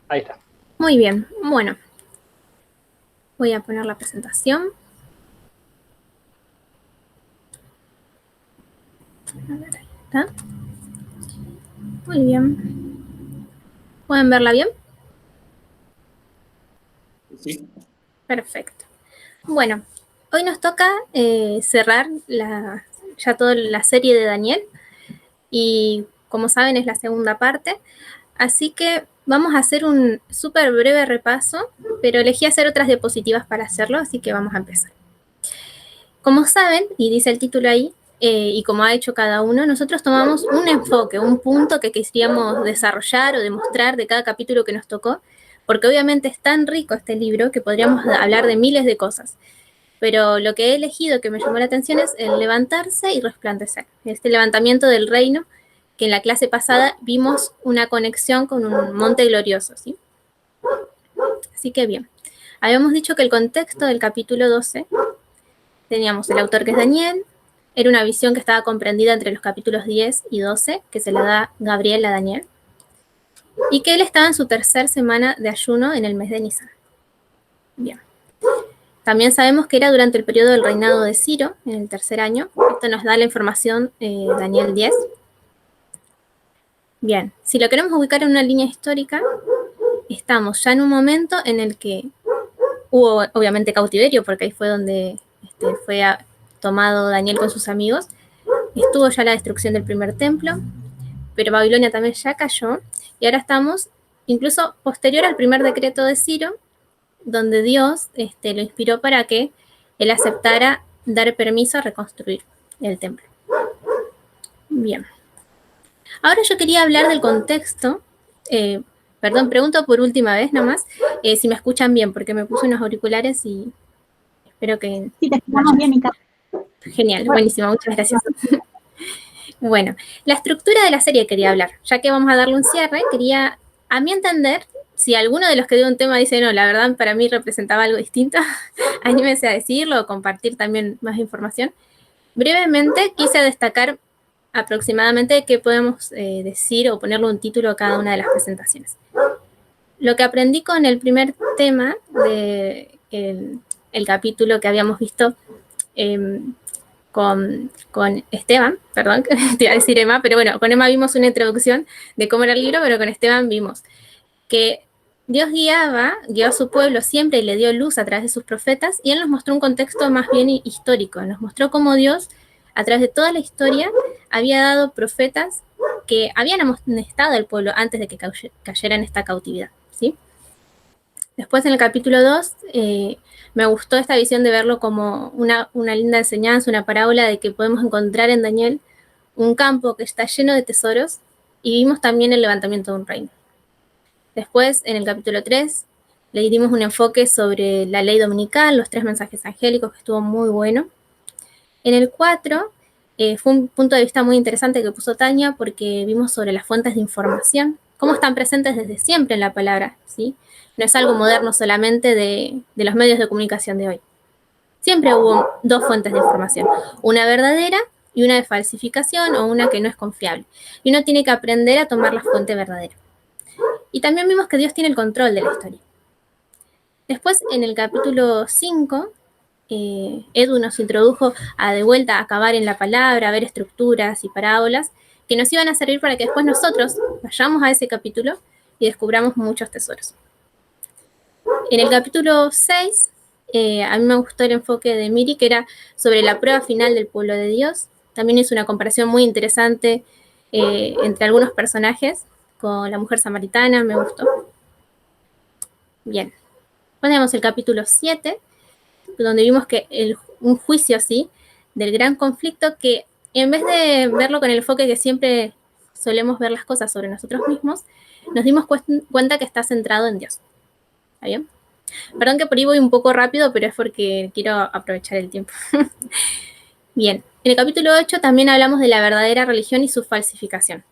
Ahí está. Muy bien, bueno, voy a poner la presentación. A ver, ahí está. Muy bien. ¿Pueden verla bien? Sí. Perfecto. Bueno, hoy nos toca cerrar ya toda la serie de Daniel y como saben es la segunda parte, así que vamos a hacer un súper breve repaso, pero elegí hacer otras diapositivas para hacerlo, así que vamos a empezar. Como saben, y dice el título ahí, y como ha hecho cada uno, nosotros tomamos un enfoque, un punto que queríamos desarrollar o demostrar de cada capítulo que nos tocó, porque obviamente es tan rico este libro que podríamos hablar de miles de cosas. Pero lo que he elegido que me llamó la atención es el levantarse y resplandecer. Este levantamiento del reino, que en la clase pasada vimos una conexión con un monte glorioso, ¿sí? Así que bien. Habíamos dicho que el contexto del capítulo 12 teníamos el autor que es Daniel, era una visión que estaba comprendida entre los capítulos 10 y 12, que se la da Gabriel a Daniel, y que él estaba en su tercera semana de ayuno en el mes de Nisan. Bien. También sabemos que era durante el periodo del reinado de Ciro, en el tercer año. Esto nos da la información Daniel 10. Bien, si lo queremos ubicar en una línea histórica, estamos ya en un momento en el que hubo obviamente cautiverio, porque ahí fue donde fue tomado Daniel con sus amigos. Estuvo ya la destrucción del primer templo, pero Babilonia también ya cayó, y ahora estamos incluso posterior al primer decreto de Ciro, donde Dios lo inspiró para que él aceptara dar permiso a reconstruir el templo. Bien. Ahora yo quería hablar del contexto. eh, Perdón, pregunto por última vez nomás si me escuchan bien, porque me puse unos auriculares y espero que Sí, te vaya. escuchamos bien, Mica. Genial, buenísimo, muchas gracias. Bueno, la estructura de la serie quería hablar. Ya que vamos a darle un cierre, quería, a mi entender, si alguno de los que dio un tema dice, no, la verdad para mí representaba algo distinto, anímese a decirlo o compartir también más información. Brevemente quise destacar aproximadamente qué podemos decir o ponerle un título a cada una de las presentaciones. Lo que aprendí con el primer tema de el capítulo que habíamos visto eh, con Esteban, perdón, te iba a decir Emma, pero bueno, con Emma vimos una introducción de cómo era el libro, pero con Esteban vimos que Dios guió a su pueblo siempre y le dio luz a través de sus profetas, y él nos mostró un contexto más bien histórico, nos mostró cómo Dios, a través de toda la historia, había dado profetas que habían amonestado al pueblo antes de que cayera en esta cautividad, ¿sí? Después en el capítulo 2 me gustó esta visión de verlo como una linda enseñanza, una parábola de que podemos encontrar en Daniel un campo que está lleno de tesoros, y vimos también el levantamiento de un reino. Después, en el capítulo 3, le dimos un enfoque sobre la ley dominical, los 3 mensajes angélicos, que estuvo muy bueno. En el 4, fue un punto de vista muy interesante que puso Tania, porque vimos sobre las fuentes de información, cómo están presentes desde siempre en la palabra, ¿sí? No es algo moderno solamente de los medios de comunicación de hoy. Siempre hubo 2 fuentes de información, una verdadera y una de falsificación, o una que no es confiable. Y uno tiene que aprender a tomar la fuente verdadera. Y también vimos que Dios tiene el control de la historia. Después, en el capítulo 5, Edu nos introdujo a de vuelta a acabar en la palabra, a ver estructuras y parábolas que nos iban a servir para que después nosotros vayamos a ese capítulo y descubramos muchos tesoros. En el capítulo 6, a mí me gustó el enfoque de Miri, que era sobre la prueba final del pueblo de Dios. También hizo una comparación muy interesante entre algunos personajes con la mujer samaritana, me gustó. Bien, ponemos el capítulo 7, donde vimos que un juicio así del gran conflicto, que en vez de verlo con el enfoque que siempre solemos ver las cosas sobre nosotros mismos, nos dimos cuenta que está centrado en Dios. ¿Está bien? Perdón que por ahí voy un poco rápido, pero es porque quiero aprovechar el tiempo. Bien, en el capítulo 8 también hablamos de la verdadera religión y su falsificación.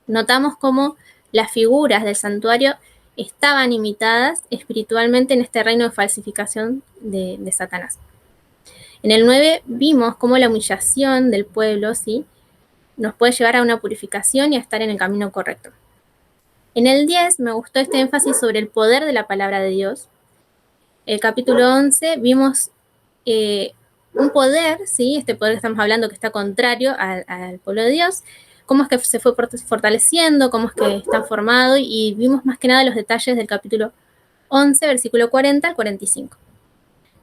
Notamos cómo las figuras del santuario estaban imitadas espiritualmente en este reino de falsificación de Satanás. En el 9 vimos cómo la humillación del pueblo, ¿sí?, nos puede llevar a una purificación y a estar en el camino correcto. En el 10 me gustó este énfasis sobre el poder de la palabra de Dios. El capítulo 11 vimos un poder, ¿sí? Este poder que estamos hablando que está contrario al pueblo de Dios, cómo es que se fue fortaleciendo, cómo es que está formado, y vimos más que nada los detalles del capítulo 11, versículo 40 al 45,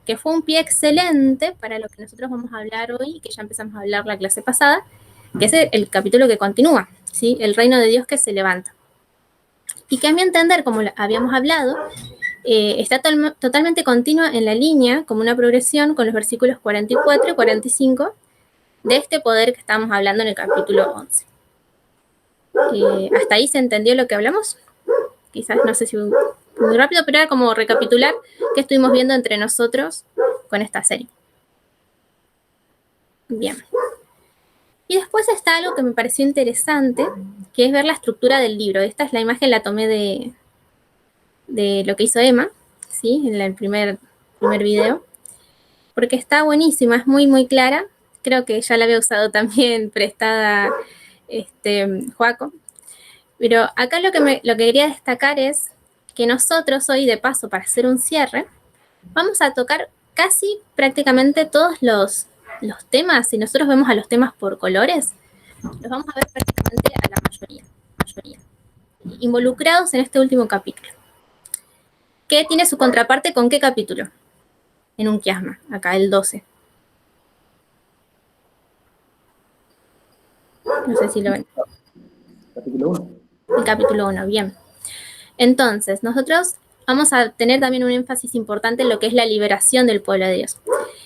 que fue un pie excelente para lo que nosotros vamos a hablar hoy, que ya empezamos a hablar la clase pasada, que es el capítulo que continúa, ¿sí? El reino de Dios que se levanta. Y que a mi entender, como habíamos hablado, está totalmente continua en la línea, como una progresión con los versículos 44 y 45 de este poder que estamos hablando en el capítulo 11. ¿Hasta ahí se entendió lo que hablamos? Quizás, no sé si muy rápido, pero era como recapitular qué estuvimos viendo entre nosotros con esta serie. Bien. Y después está algo que me pareció interesante, que es ver la estructura del libro. Esta es la imagen, la tomé de lo que hizo Emma, ¿sí? En el primer video, porque está buenísima, es muy, muy clara. Creo que ya la había usado también prestada Joaco. Pero acá lo que quería destacar es que nosotros hoy, de paso, para hacer un cierre, vamos a tocar casi prácticamente todos los temas. Si nosotros vemos a los temas por colores, los vamos a ver prácticamente a la mayoría involucrados en este último capítulo. ¿Qué tiene su contraparte con qué capítulo? En un quiasma, acá el 12. No sé si lo ven. Capítulo 1. El capítulo 1, bien. Entonces, nosotros vamos a tener también un énfasis importante en lo que es la liberación del pueblo de Dios.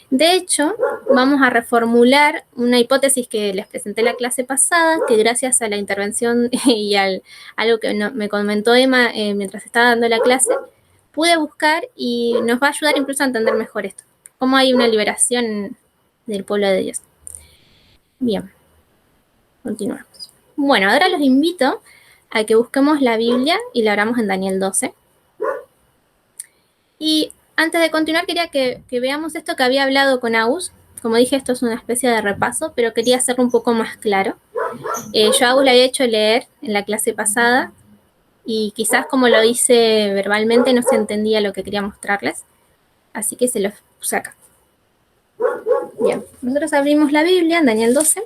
De hecho, vamos a reformular una hipótesis que les presenté en la clase pasada, que gracias a la intervención y algo que me comentó Emma mientras estaba dando la clase, pude buscar y nos va a ayudar incluso a entender mejor esto. Cómo hay una liberación del pueblo de Dios. Bien, continuamos. Bueno, ahora los invito a que busquemos la Biblia y la abramos en Daniel 12. Y antes de continuar quería que veamos esto que había hablado con Agus. Como dije, esto es una especie de repaso, pero quería hacerlo un poco más claro. Yo a Agus le había hecho leer en la clase pasada y quizás como lo hice verbalmente no se entendía lo que quería mostrarles. Así que se los puse acá. Bien, nosotros abrimos la Biblia en Daniel 12.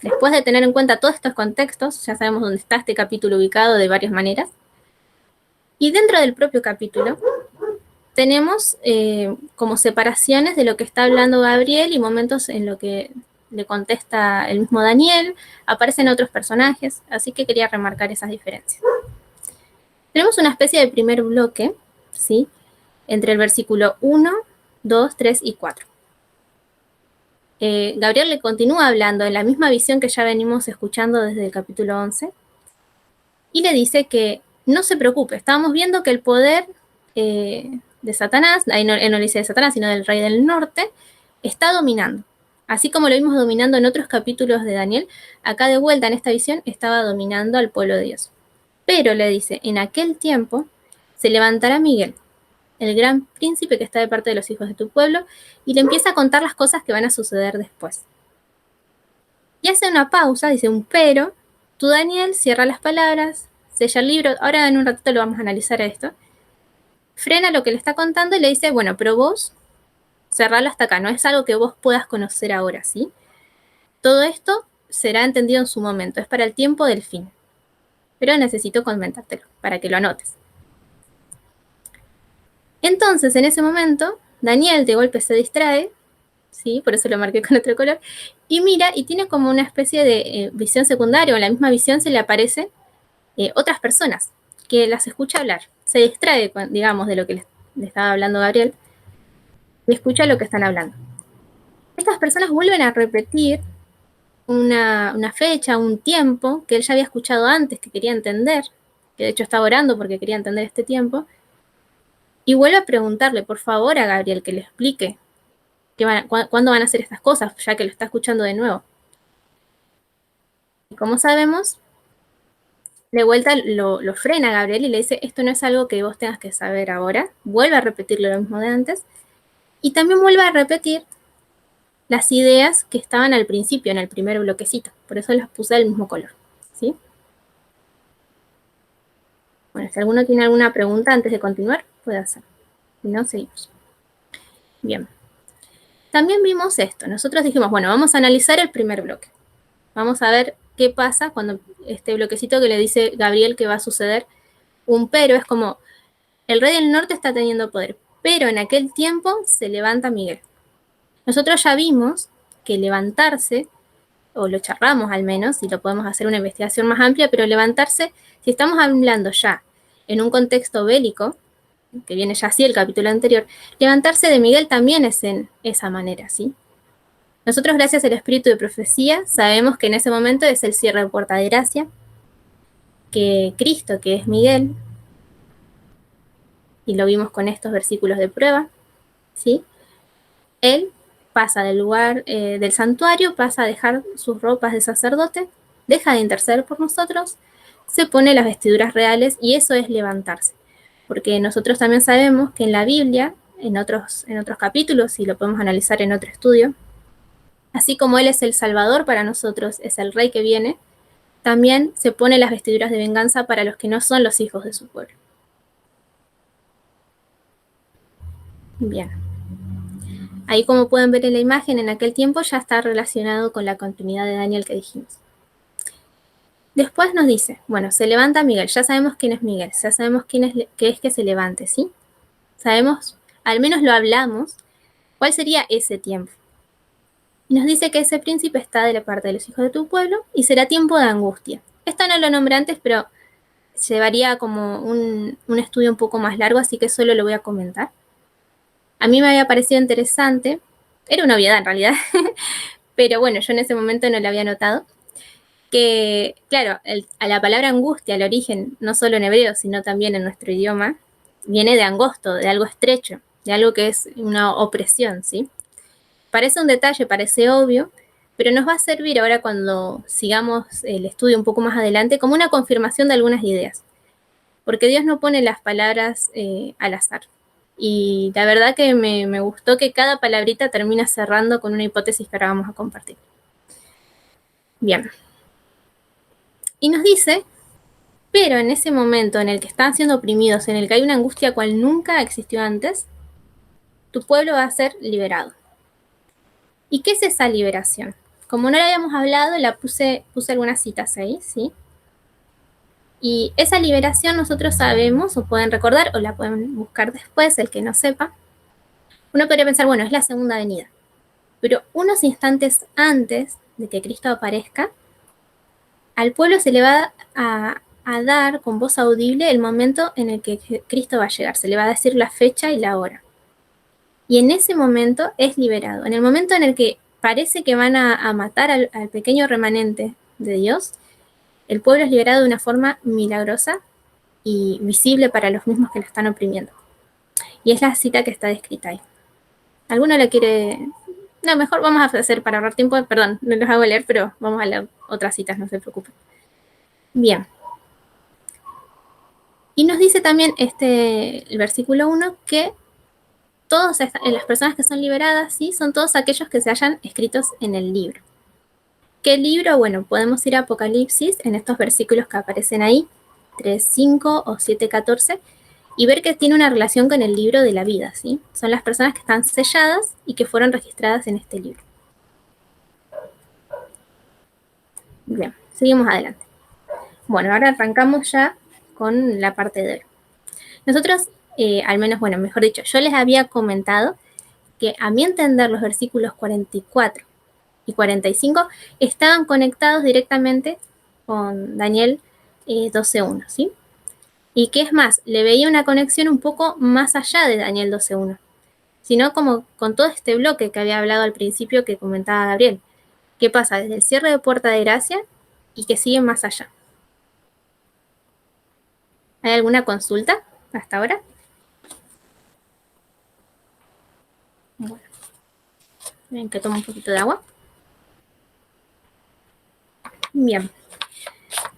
Después de tener en cuenta todos estos contextos, ya sabemos dónde está este capítulo ubicado de varias maneras. Y dentro del propio capítulo tenemos como separaciones de lo que está hablando Gabriel y momentos en lo que le contesta el mismo Daniel, aparecen otros personajes, así que quería remarcar esas diferencias. Tenemos una especie de primer bloque, ¿sí? Entre el versículo 1, 2, 3 y 4. Gabriel le continúa hablando en la misma visión que ya venimos escuchando desde el capítulo 11 y le dice que no se preocupe, estábamos viendo que el poder de Satanás, ahí no, él no le dice de Satanás, sino del rey del norte, está dominando. Así como lo vimos dominando en otros capítulos de Daniel, acá de vuelta en esta visión estaba dominando al pueblo de Dios. Pero le dice, en aquel tiempo se levantará Miguel, el gran príncipe que está de parte de los hijos de tu pueblo, y le empieza a contar las cosas que van a suceder después. Y hace una pausa, dice un pero, tú Daniel cierra las palabras, sella el libro, ahora en un ratito lo vamos a analizar a esto, frena lo que le está contando y le dice, bueno, pero vos cerralo hasta acá, no es algo que vos puedas conocer ahora, ¿sí? Todo esto será entendido en su momento, es para el tiempo del fin. Pero necesito comentártelo, para que lo anotes. Entonces, en ese momento, Daniel de golpe se distrae, ¿sí? Por eso lo marqué con otro color, y mira y tiene como una especie de visión secundaria, o en la misma visión se le aparecen otras personas, que las escucha hablar. Se distrae, digamos, de lo que le estaba hablando Gabriel, y escucha lo que están hablando. Estas personas vuelven a repetir una fecha, un tiempo que él ya había escuchado antes, que quería entender, que de hecho estaba orando porque quería entender este tiempo, y vuelve a preguntarle, por favor, a Gabriel que le explique cuándo van a hacer estas cosas, ya que lo está escuchando de nuevo. Y como sabemos, de vuelta lo frena Gabriel y le dice, esto no es algo que vos tengas que saber ahora, vuelve a repetirle lo mismo de antes, y también vuelve a repetir las ideas que estaban al principio, en el primer bloquecito, por eso las puse del mismo color, ¿sí? Bueno, si alguno tiene alguna pregunta antes de continuar, puede hacer. Si no, seguimos. Bien. También vimos esto. Nosotros dijimos, bueno, vamos a analizar el primer bloque. Vamos a ver qué pasa cuando este bloquecito que le dice Gabriel que va a suceder. Un pero es como, el rey del norte está teniendo poder, pero en aquel tiempo se levanta Miguel. Nosotros ya vimos que levantarse, o lo charlamos al menos, y lo podemos hacer una investigación más amplia, pero levantarse, si estamos hablando ya en un contexto bélico, que viene ya así el capítulo anterior, levantarse de Miguel también es en esa manera, ¿sí? Nosotros, gracias al espíritu de profecía, sabemos que en ese momento es el cierre de puerta de gracia, que Cristo, que es Miguel, y lo vimos con estos versículos de prueba, ¿sí? Él pasa del lugar del santuario, pasa a dejar sus ropas de sacerdote, deja de interceder por nosotros, se pone las vestiduras reales y eso es levantarse. Porque nosotros también sabemos que en la Biblia, en otros capítulos, y lo podemos analizar en otro estudio, así como Él es el Salvador para nosotros, es el Rey que viene, también se pone las vestiduras de venganza para los que no son los hijos de su pueblo. Bien. Ahí, como pueden ver en la imagen, en aquel tiempo ya está relacionado con la continuidad de Daniel que dijimos. Después nos dice, bueno, se levanta Miguel, ya sabemos quién es Miguel, ya sabemos quién es que se levante, ¿sí? Sabemos, al menos lo hablamos, cuál sería ese tiempo. Y nos dice que ese príncipe está de la parte de los hijos de tu pueblo y será tiempo de angustia. Esto no lo nombré antes, pero llevaría como un estudio un poco más largo, así que solo lo voy a comentar. A mí me había parecido interesante, era una obviedad en realidad, pero bueno, yo en ese momento no lo había notado, que, claro, a la palabra angustia, el origen, no solo en hebreo, sino también en nuestro idioma, viene de angosto, de algo estrecho, de algo que es una opresión, ¿sí? Parece un detalle, parece obvio, pero nos va a servir ahora cuando sigamos el estudio un poco más adelante como una confirmación de algunas ideas, porque Dios no pone las palabras al azar. Y la verdad que me gustó que cada palabrita termina cerrando con una hipótesis que ahora vamos a compartir. Bien. Y nos dice, pero en ese momento en el que están siendo oprimidos, en el que hay una angustia cual nunca existió antes, tu pueblo va a ser liberado. ¿Y qué es esa liberación? Como no la habíamos hablado, puse algunas citas ahí, ¿sí? Y esa liberación nosotros sabemos, o pueden recordar, o la pueden buscar después, el que no sepa. Uno podría pensar, bueno, es la segunda venida. Pero unos instantes antes de que Cristo aparezca, al pueblo se le va a dar con voz audible el momento en el que Cristo va a llegar. Se le va a decir la fecha y la hora. Y en ese momento es liberado. En el momento en el que parece que van a matar al pequeño remanente de Dios, el pueblo es liberado de una forma milagrosa y visible para los mismos que lo están oprimiendo. Y es la cita que está descrita ahí. ¿Alguno la quiere? No, mejor vamos a hacer para ahorrar tiempo. Perdón, no los hago leer, pero vamos a leer otras citas, no se preocupen. Bien. Y nos dice también el versículo 1 que todas las personas que son liberadas, ¿sí? Son todos aquellos que se hayan escritos en el libro. ¿Qué libro? Bueno, podemos ir a Apocalipsis en estos versículos que aparecen ahí, 3:5 o 7:14, y ver que tiene una relación con el libro de la vida, ¿sí? Son las personas que están selladas y que fueron registradas en este libro. Bien, seguimos adelante. Bueno, ahora arrancamos ya con la parte de hoy. Nosotros, al menos, bueno, mejor dicho, yo les había comentado que a mi entender los versículos 44 y 45 estaban conectados directamente con Daniel 12:1, ¿sí? Y que es más, le veía una conexión un poco más allá de Daniel 12:1, sino como con todo este bloque que había hablado al principio que comentaba Gabriel. ¿Qué pasa? Desde el cierre de puerta de gracia y que sigue más allá. ¿Hay alguna consulta hasta ahora? Bueno, ven que tomo un poquito de agua. Bien.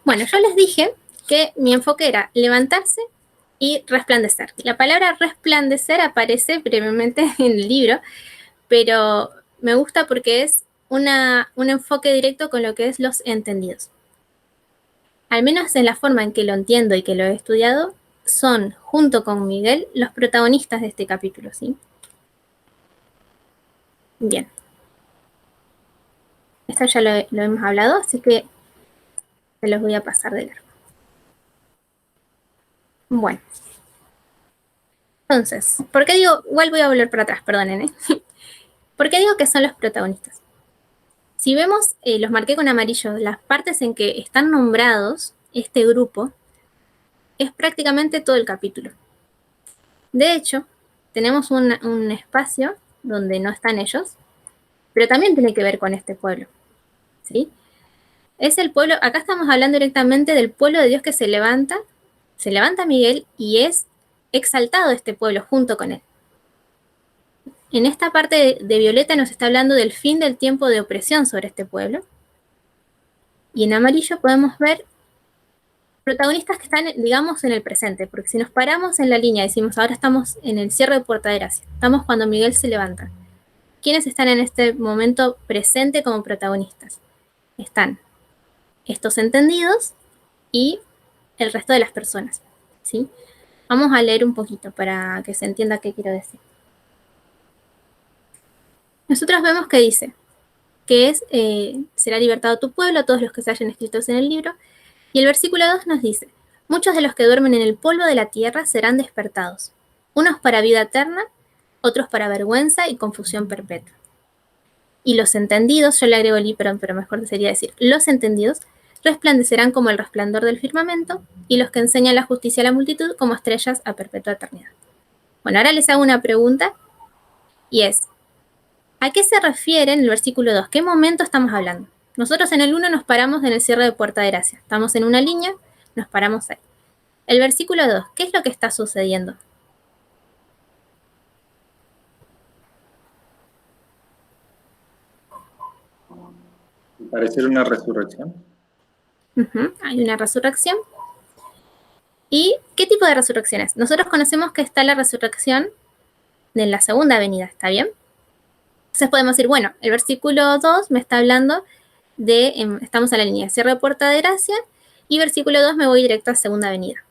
Bueno, yo les dije que mi enfoque era levantarse y resplandecer. La palabra resplandecer aparece brevemente en el libro, pero me gusta porque es un enfoque directo con lo que es los entendidos. al menos en la forma en que lo entiendo y que lo he estudiado, son, junto con Miguel, los protagonistas de este capítulo, ¿sí? Bien. Esto ya lo hemos hablado, así que se los voy a pasar de largo. Bueno. Entonces, ¿por qué digo? Igual voy a volver para atrás, perdonen, ¿eh? ¿Por qué digo que son los protagonistas? Si vemos, los marqué con amarillo, las partes en que están nombrados este grupo, es prácticamente todo el capítulo. De hecho, tenemos un espacio donde no están ellos, pero también tiene que ver con este pueblo, ¿sí? Es el pueblo, acá estamos hablando directamente del pueblo de Dios que se levanta Miguel y es exaltado este pueblo junto con él. En esta parte de Violeta nos está hablando del fin del tiempo de opresión sobre este pueblo. Y en amarillo podemos ver protagonistas que están, digamos, en el presente, porque si nos paramos en la línea, decimos, ahora estamos en el cierre de Puerta de Gracia, estamos cuando Miguel se levanta. ¿Quiénes están en este momento presente como protagonistas? Están estos entendidos y el resto de las personas, ¿sí? Vamos a leer un poquito para que se entienda qué quiero decir. Nosotros vemos que dice que es, será libertado tu pueblo, todos los que se hayan escritos en el libro. Y el versículo 2 nos dice, muchos de los que duermen en el polvo de la tierra serán despertados, unos para vida eterna, otros para vergüenza y confusión perpetua. Y los entendidos, yo le agrego el pero mejor sería decir, los entendidos resplandecerán como el resplandor del firmamento, y los que enseñan la justicia a la multitud como estrellas a perpetua eternidad. Bueno, ahora les hago una pregunta, y es, ¿a qué se refiere en el versículo 2? ¿Qué momento estamos hablando? Nosotros en el 1 nos paramos en el cierre de Puerta de Gracia. Estamos en una línea, nos paramos ahí. El versículo 2, ¿qué es lo que está sucediendo? Parecer una resurrección. Hay una resurrección. ¿Y qué tipo de resurrección es? Nosotros conocemos que está la resurrección de la segunda venida, ¿está bien? Entonces podemos decir, bueno, el versículo 2 me está hablando de, estamos en la línea de cierre de Puerta de Gracia, y versículo 2 me voy directo a segunda venida.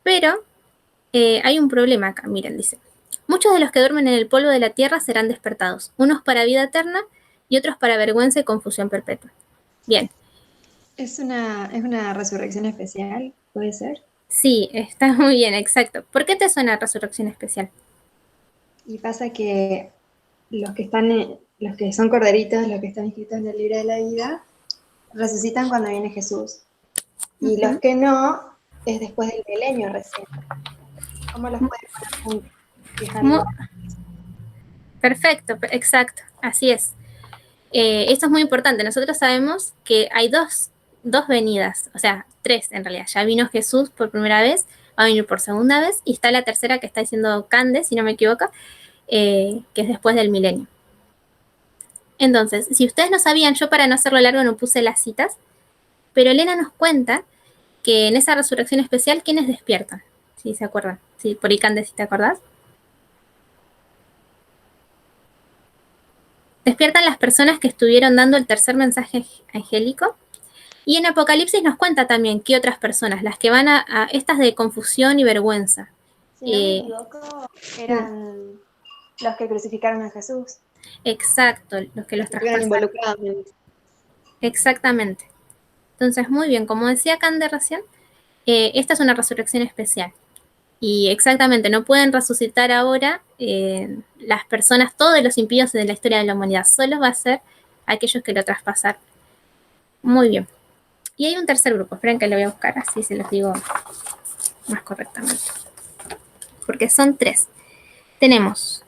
Pero hay un problema acá, miren, dice, muchos de los que duermen en el polvo de la tierra serán despertados, unos para vida eterna y otros para vergüenza y confusión perpetua. Bien. ¿Es una resurrección especial? ¿Puede ser? Sí, está muy bien, exacto. ¿Por qué te suena resurrección especial? Y pasa que los que son corderitos, los que están inscritos en el libro de la vida, resucitan cuando viene Jesús. Y los que no, es después del milenio recién. ¿Cómo los pueden poner juntos? Perfecto, exacto, así es. Esto es muy importante. Nosotros sabemos que hay dos venidas, o sea, tres en realidad. Ya vino Jesús por primera vez, va a venir por segunda vez, y está la tercera que está diciendo Cande, si no me equivoco, que es después del milenio. Entonces, si ustedes no sabían, yo para no hacerlo largo no puse las citas, pero Elena nos cuenta que en esa resurrección especial, ¿quiénes despiertan? Si se acuerdan. Sí, por ahí Cande, si te acordás. Despiertan las personas que estuvieron dando el tercer mensaje angélico. Y en Apocalipsis nos cuenta también que otras personas, las que van a estas de confusión y vergüenza. Si no me equivoco, eran los que crucificaron a Jesús. Exacto, los que los traspasaron. Involucrados. Exactamente. Entonces, muy bien, como decía Cande recién, esta es una resurrección especial. Y exactamente, no pueden resucitar ahora las personas, todos los impíos de la historia de la humanidad. Solo va a ser aquellos que lo traspasaron. Muy bien. Y hay un tercer grupo. Esperen que lo voy a buscar, así se los digo más correctamente. Porque son tres. Tenemos...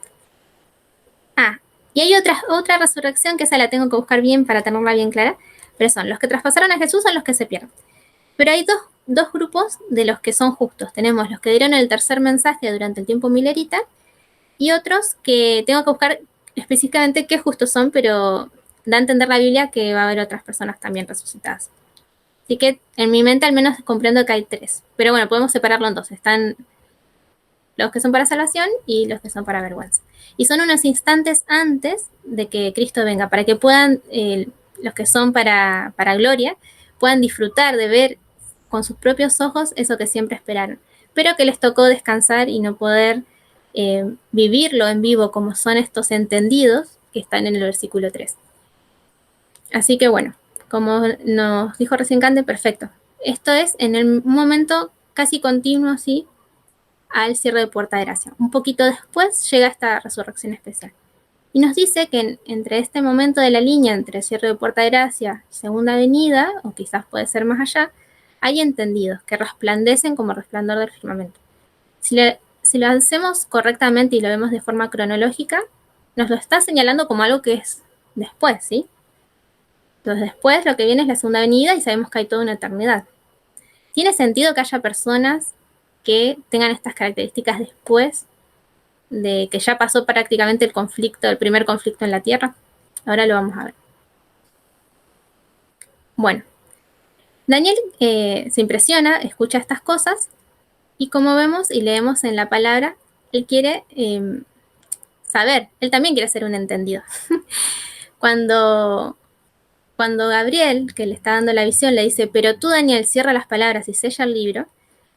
y hay otra resurrección que esa la tengo que buscar bien para tenerla bien clara. Pero son los que traspasaron a Jesús son los que se pierden. Pero hay dos grupos de los que son justos. Tenemos los que dieron el tercer mensaje durante el tiempo milerita y otros que tengo que buscar específicamente qué justos son, pero da a entender la Biblia que va a haber otras personas también resucitadas. Así que en mi mente al menos comprendo que hay tres. Pero bueno, podemos separarlo en dos. Están los que son para salvación y los que son para vergüenza. Y son unos instantes antes de que Cristo venga, para que puedan, los que son para gloria, puedan disfrutar de ver con sus propios ojos eso que siempre esperaron, pero que les tocó descansar y no poder vivirlo en vivo como son estos entendidos que están en el versículo 3. Así que bueno, como nos dijo recién Cande, perfecto. Esto es en un momento casi continuo, ¿sí?, al cierre de Puerta de Gracia. Un poquito después llega esta resurrección especial. Y nos dice que entre este momento de la línea, entre el cierre de Puerta de Gracia y Segunda Venida, o quizás puede ser más allá, hay entendidos que resplandecen como resplandor del firmamento. Si lo hacemos correctamente y lo vemos de forma cronológica, nos lo está señalando como algo que es después, ¿sí? Entonces después lo que viene es la Segunda Venida y sabemos que hay toda una eternidad. ¿Tiene sentido que haya personas que tengan estas características después de que ya pasó prácticamente el conflicto, el primer conflicto en la Tierra? Ahora lo vamos a ver. Bueno, Daniel se impresiona, escucha estas cosas y como vemos y leemos en la palabra, él quiere saber, él también quiere ser un entendido. Cuando Gabriel, que le está dando la visión, le dice, pero tú, Daniel, cierra las palabras y sella el libro,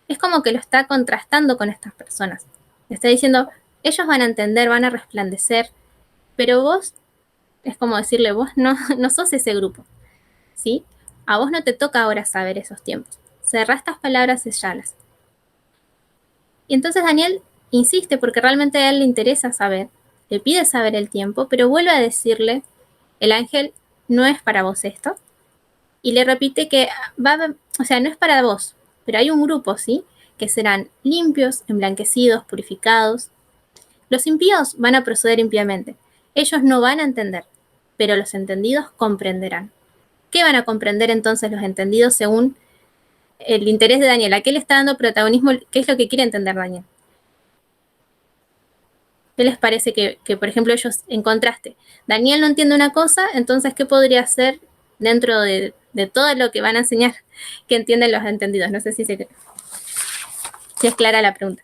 es como que lo está contrastando con estas personas. Le está diciendo, ellos van a entender, van a resplandecer, pero vos, es como decirle, vos no sos ese grupo, ¿sí? A vos no te toca ahora saber esos tiempos. Cerrá estas palabras, sellalas. Y entonces Daniel insiste porque realmente a él le interesa saber, le pide saber el tiempo, pero vuelve a decirle, el ángel, no es para vos esto, y le repite que no es para vos, pero hay un grupo, ¿sí?, que serán limpios, emblanquecidos, purificados. Los impíos van a proceder impíamente. Ellos no van a entender, pero los entendidos comprenderán. ¿Qué van a comprender entonces los entendidos según el interés de Daniel? ¿A qué le está dando protagonismo? ¿Qué es lo que quiere entender Daniel? ¿Qué les parece que, por ejemplo, ellos en contraste? Daniel no entiende una cosa, entonces, ¿qué podría hacer dentro de todo lo que van a enseñar que entienden los entendidos? No sé si es clara la pregunta.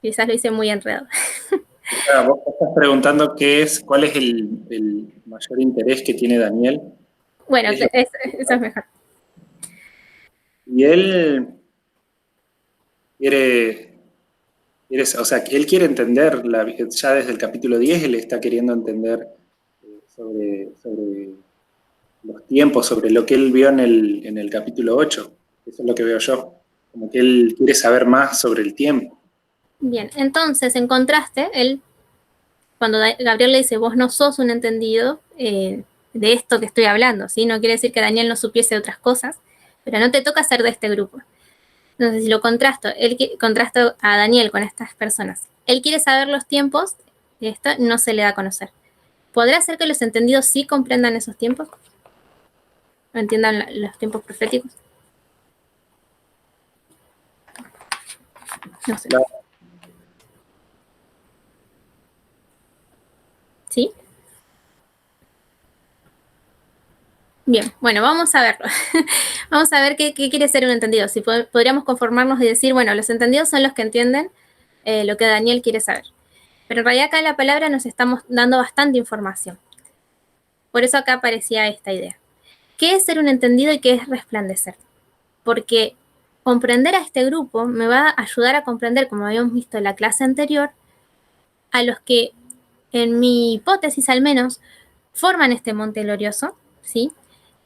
Quizás lo hice muy enredado. Claro, vos estás preguntando cuál es el mayor interés que tiene Daniel. Bueno, eso es mejor. Y él o sea, él quiere entender, ya desde el capítulo 10, él está queriendo entender sobre los tiempos, sobre lo que él vio en el capítulo 8. Eso es lo que veo yo. Como que él quiere saber más sobre el tiempo. Bien, entonces, en contraste, cuando Gabriel le dice, vos no sos un entendido de esto que estoy hablando, ¿sí? No quiere decir que Daniel no supiese otras cosas, pero no te toca ser de este grupo. Entonces, si lo contrasto a Daniel con estas personas, él quiere saber los tiempos, y esto no se le da a conocer. ¿Podrá ser que los entendidos sí comprendan esos tiempos? ¿O entiendan los tiempos proféticos? No sé. Claro. ¿Sí? Bien, bueno, vamos a verlo. Vamos a ver qué quiere ser un entendido. Si podríamos conformarnos y decir, bueno, los entendidos son los que entienden lo que Daniel quiere saber. Pero en realidad acá en la palabra nos estamos dando bastante información. Por eso acá aparecía esta idea. ¿Qué es ser un entendido y qué es resplandecer? Porque comprender a este grupo me va a ayudar a comprender, como habíamos visto en la clase anterior, a los que, en mi hipótesis al menos, forman este monte glorioso, ¿sí?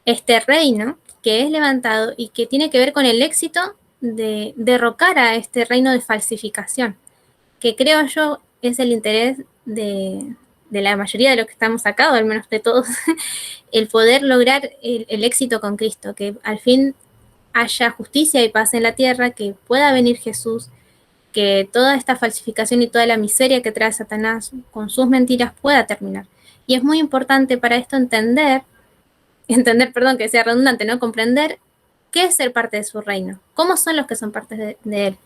Este reino que es levantado y que tiene que ver con el éxito de derrocar a este reino de falsificación, que creo yo es el interés de la mayoría de los que estamos acá, o al menos de todos, el poder lograr el éxito con Cristo, que al fin haya justicia y paz en la tierra, que pueda venir Jesús, que toda esta falsificación y toda la miseria que trae Satanás con sus mentiras pueda terminar. Y es muy importante para esto entender, que sea redundante, ¿no? Comprender qué es ser parte de su reino, cómo son los que son parte de él.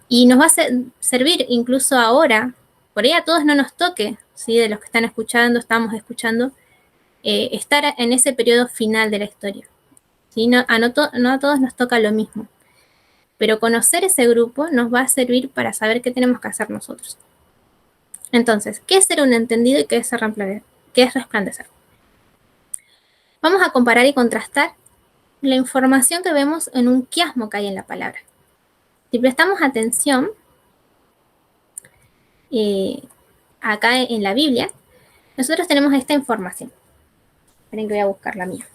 Y nos va a servir incluso ahora, por ahí a todos no nos toque, ¿sí? De los que están escuchando, estamos escuchando, estar en ese periodo final de la historia. ¿Sí? No a todos nos toca lo mismo. Pero conocer ese grupo nos va a servir para saber qué tenemos que hacer nosotros. Entonces, ¿qué es ser un entendido y qué es resplandecer? Vamos a comparar y contrastar la información que vemos en un quiasmo que hay en la palabra. Si prestamos atención, acá en la Biblia, nosotros tenemos esta información. Esperen que voy a buscar la mía.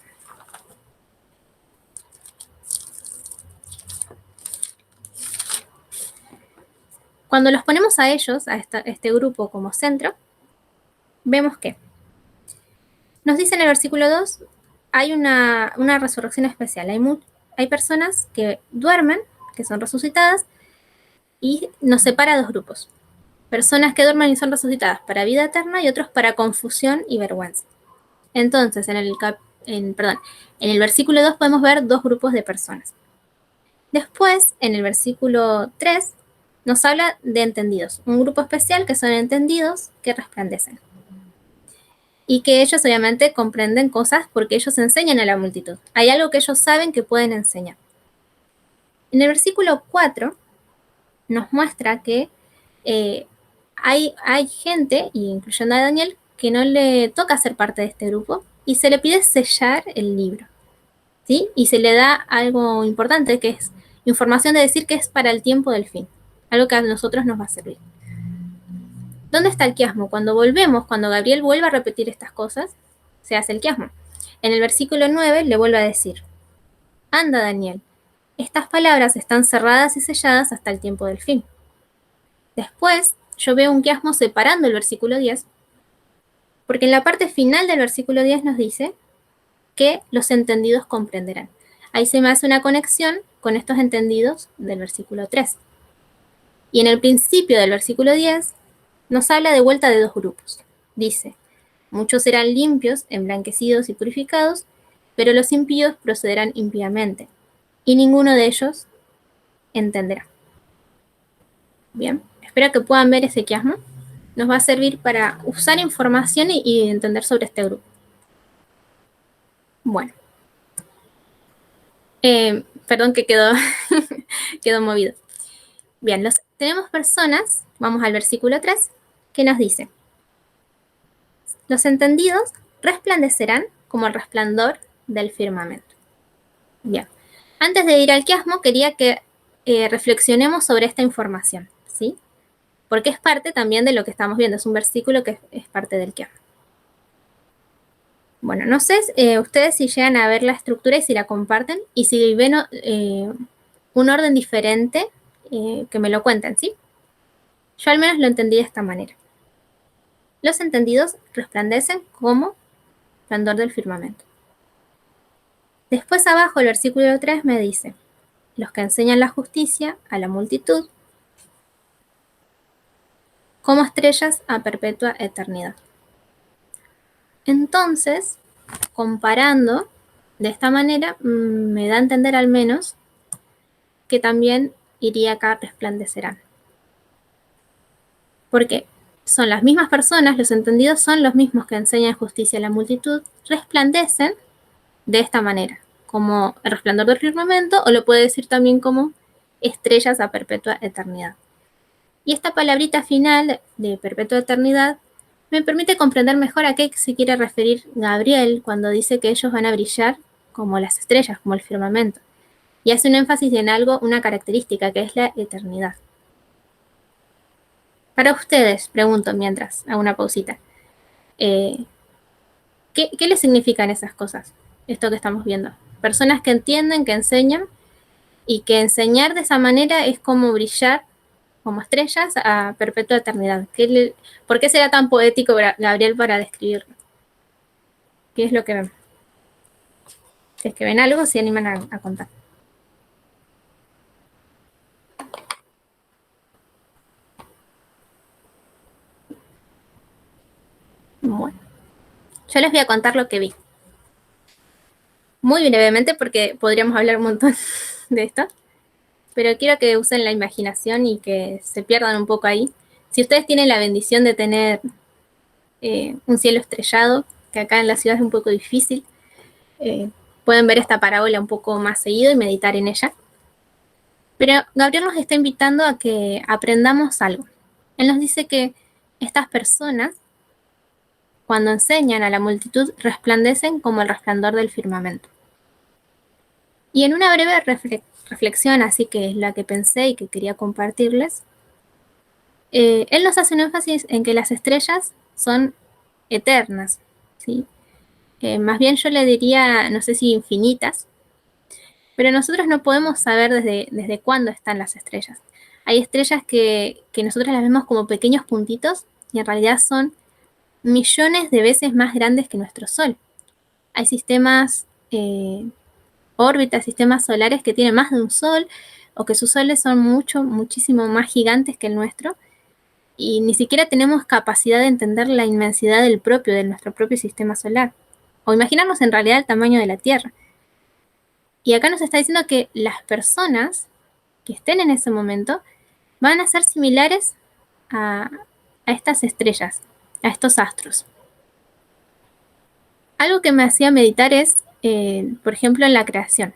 Cuando los ponemos a ellos, a este grupo como centro, vemos que nos dice en el versículo 2, hay una resurrección especial. Hay personas que duermen, que son resucitadas, y nos separa dos grupos. Personas que duermen y son resucitadas para vida eterna y otros para confusión y vergüenza. Entonces, en el versículo 2 podemos ver dos grupos de personas. Después, en el versículo 3, nos habla de entendidos. Un grupo especial que son entendidos que resplandecen. Y que ellos obviamente comprenden cosas porque ellos enseñan a la multitud. Hay algo que ellos saben que pueden enseñar. En el versículo 4 nos muestra que hay gente, incluyendo a Daniel, que no le toca ser parte de este grupo y se le pide sellar el libro, ¿sí? Y se le da algo importante que es información de decir que es para el tiempo del fin, algo que a nosotros nos va a servir. ¿Dónde está el quiasmo? Cuando Gabriel vuelve a repetir estas cosas, se hace el quiasmo. En el versículo 9 le vuelve a decir, anda Daniel, estas palabras están cerradas y selladas hasta el tiempo del fin. Después yo veo un quiasmo separando el versículo 10, porque en la parte final del versículo 10 nos dice que los entendidos comprenderán. Ahí se me hace una conexión con estos entendidos del versículo 3. Y en el principio del versículo 10 nos habla de vuelta de dos grupos. Dice, muchos serán limpios, emblanquecidos y purificados, pero los impíos procederán impíamente, y ninguno de ellos entenderá. Bien, espero que puedan ver ese quiasmo. Nos va a servir para usar información y entender sobre este grupo. Bueno. Perdón que quedó movido. Bien, tenemos personas, vamos al versículo 3, que nos dice, los entendidos resplandecerán como el resplandor del firmamento. Bien, antes de ir al quiasmo, quería que reflexionemos sobre esta información, ¿sí? Porque es parte también de lo que estamos viendo, es un versículo que es parte del quiasmo. Bueno, no sé ustedes si llegan a ver la estructura y si la comparten, y si ven un orden diferente, que me lo cuenten, ¿sí? Yo al menos lo entendí de esta manera. Los entendidos resplandecen como resplandor del firmamento. Después abajo el versículo 3 me dice, los que enseñan la justicia a la multitud como estrellas a perpetua eternidad. Entonces, comparando de esta manera, me da a entender al menos que también iría acá resplandecerán. Porque son las mismas personas, los entendidos son los mismos que enseñan justicia a la multitud, resplandecen de esta manera, como el resplandor del firmamento, o lo puede decir también como estrellas a perpetua eternidad. Y esta palabrita final de perpetua eternidad me permite comprender mejor a qué se quiere referir Gabriel cuando dice que ellos van a brillar como las estrellas, como el firmamento. Y hace un énfasis en algo, una característica, que es la eternidad. Para ustedes, pregunto mientras hago una pausita, ¿qué les significan esas cosas? Esto que estamos viendo. Personas que entienden, que enseñan, y que enseñar de esa manera es como brillar como estrellas a perpetua eternidad. ¿Por qué será tan poético Gabriel para describirlo? ¿Qué es lo que ven? Si es que ven algo, se animan a contar. Bueno, yo les voy a contar lo que vi. Muy brevemente, porque podríamos hablar un montón de esto. Pero quiero que usen la imaginación y que se pierdan un poco ahí. Si ustedes tienen la bendición de tener un cielo estrellado, que acá en la ciudad es un poco difícil, pueden ver esta parábola un poco más seguido y meditar en ella. Pero Gabriel nos está invitando a que aprendamos algo. Él nos dice que estas personas cuando enseñan a la multitud, resplandecen como el resplandor del firmamento. Y en una breve reflexión, así que es la que pensé y que quería compartirles, él nos hace un énfasis en que las estrellas son eternas, ¿sí? Más bien yo le diría, no sé si infinitas, pero nosotros no podemos saber desde cuándo están las estrellas. Hay estrellas que nosotros las vemos como pequeños puntitos y en realidad son millones de veces más grandes que nuestro Sol. Hay sistemas, órbitas, sistemas solares que tienen más de un Sol o que sus soles son muchísimo más gigantes que el nuestro y ni siquiera tenemos capacidad de entender la inmensidad de nuestro propio sistema solar o imaginarnos en realidad el tamaño de la Tierra. Y acá nos está diciendo que las personas que estén en ese momento van a ser similares a estas estrellas, a estos astros. Algo que me hacía meditar es, por ejemplo, en la creación.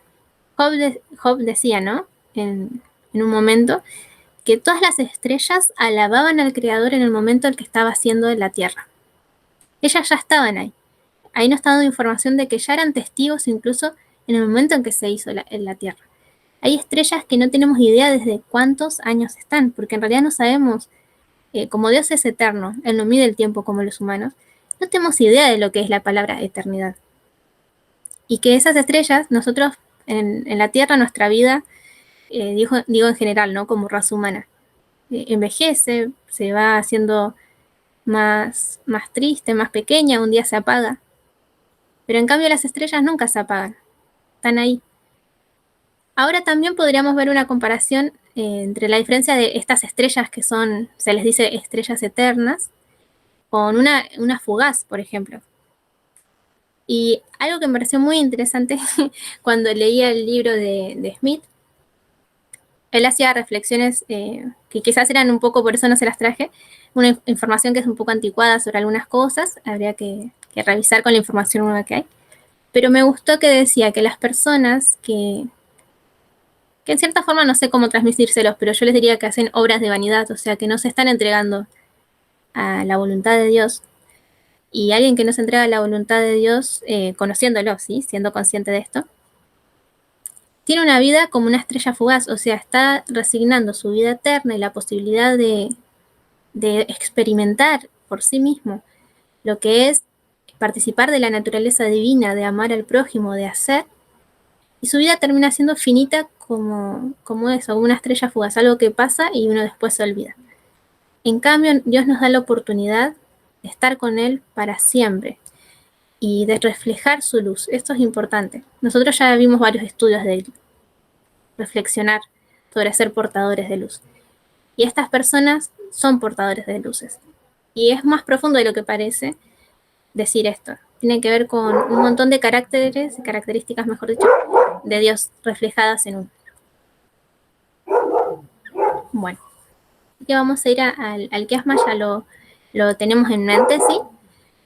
Job decía, ¿no? En un momento, que todas las estrellas alababan al Creador en el momento en que estaba haciendo la Tierra. Ellas ya estaban ahí. Ahí nos está dando información de que ya eran testigos incluso en el momento en que se hizo la Tierra. Hay estrellas que no tenemos idea desde cuántos años están, porque en realidad no sabemos, como Dios es eterno, Él no mide el tiempo como los humanos, no tenemos idea de lo que es la palabra eternidad. Y que esas estrellas, nosotros en la Tierra, nuestra vida, digo en general, ¿no? Como raza humana, envejece, se va haciendo más triste, más pequeña, un día se apaga. Pero en cambio las estrellas nunca se apagan, están ahí. Ahora también podríamos ver una comparación entre la diferencia de estas estrellas que son, se les dice estrellas eternas, con una fugaz, por ejemplo. Y algo que me pareció muy interesante cuando leía el libro de Smith, él hacía reflexiones que quizás eran un poco, por eso no se las traje, una información que es un poco anticuada sobre algunas cosas, habría que revisar con la información nueva que hay. Pero me gustó que decía que las personas que en cierta forma no sé cómo transmitírselos, pero yo les diría que hacen obras de vanidad, o sea, que no se están entregando a la voluntad de Dios. Y alguien que no se entrega a la voluntad de Dios, conociéndolo, ¿sí? Siendo consciente de esto, tiene una vida como una estrella fugaz, o sea, está resignando su vida eterna y la posibilidad de experimentar por sí mismo lo que es participar de la naturaleza divina, de amar al prójimo, de hacer, y su vida termina siendo finita como eso, una estrella fugaz, algo que pasa y uno después se olvida. En cambio, Dios nos da la oportunidad de estar con Él para siempre y de reflejar su luz. Esto es importante. Nosotros ya vimos varios estudios de reflexionar sobre ser portadores de luz. Y estas personas son portadores de luces. Y es más profundo de lo que parece decir esto. Tiene que ver con un montón de características, mejor dicho, de Dios reflejadas en uno. Bueno, aquí vamos a ir al quiasma, ya lo tenemos en mente, ¿sí?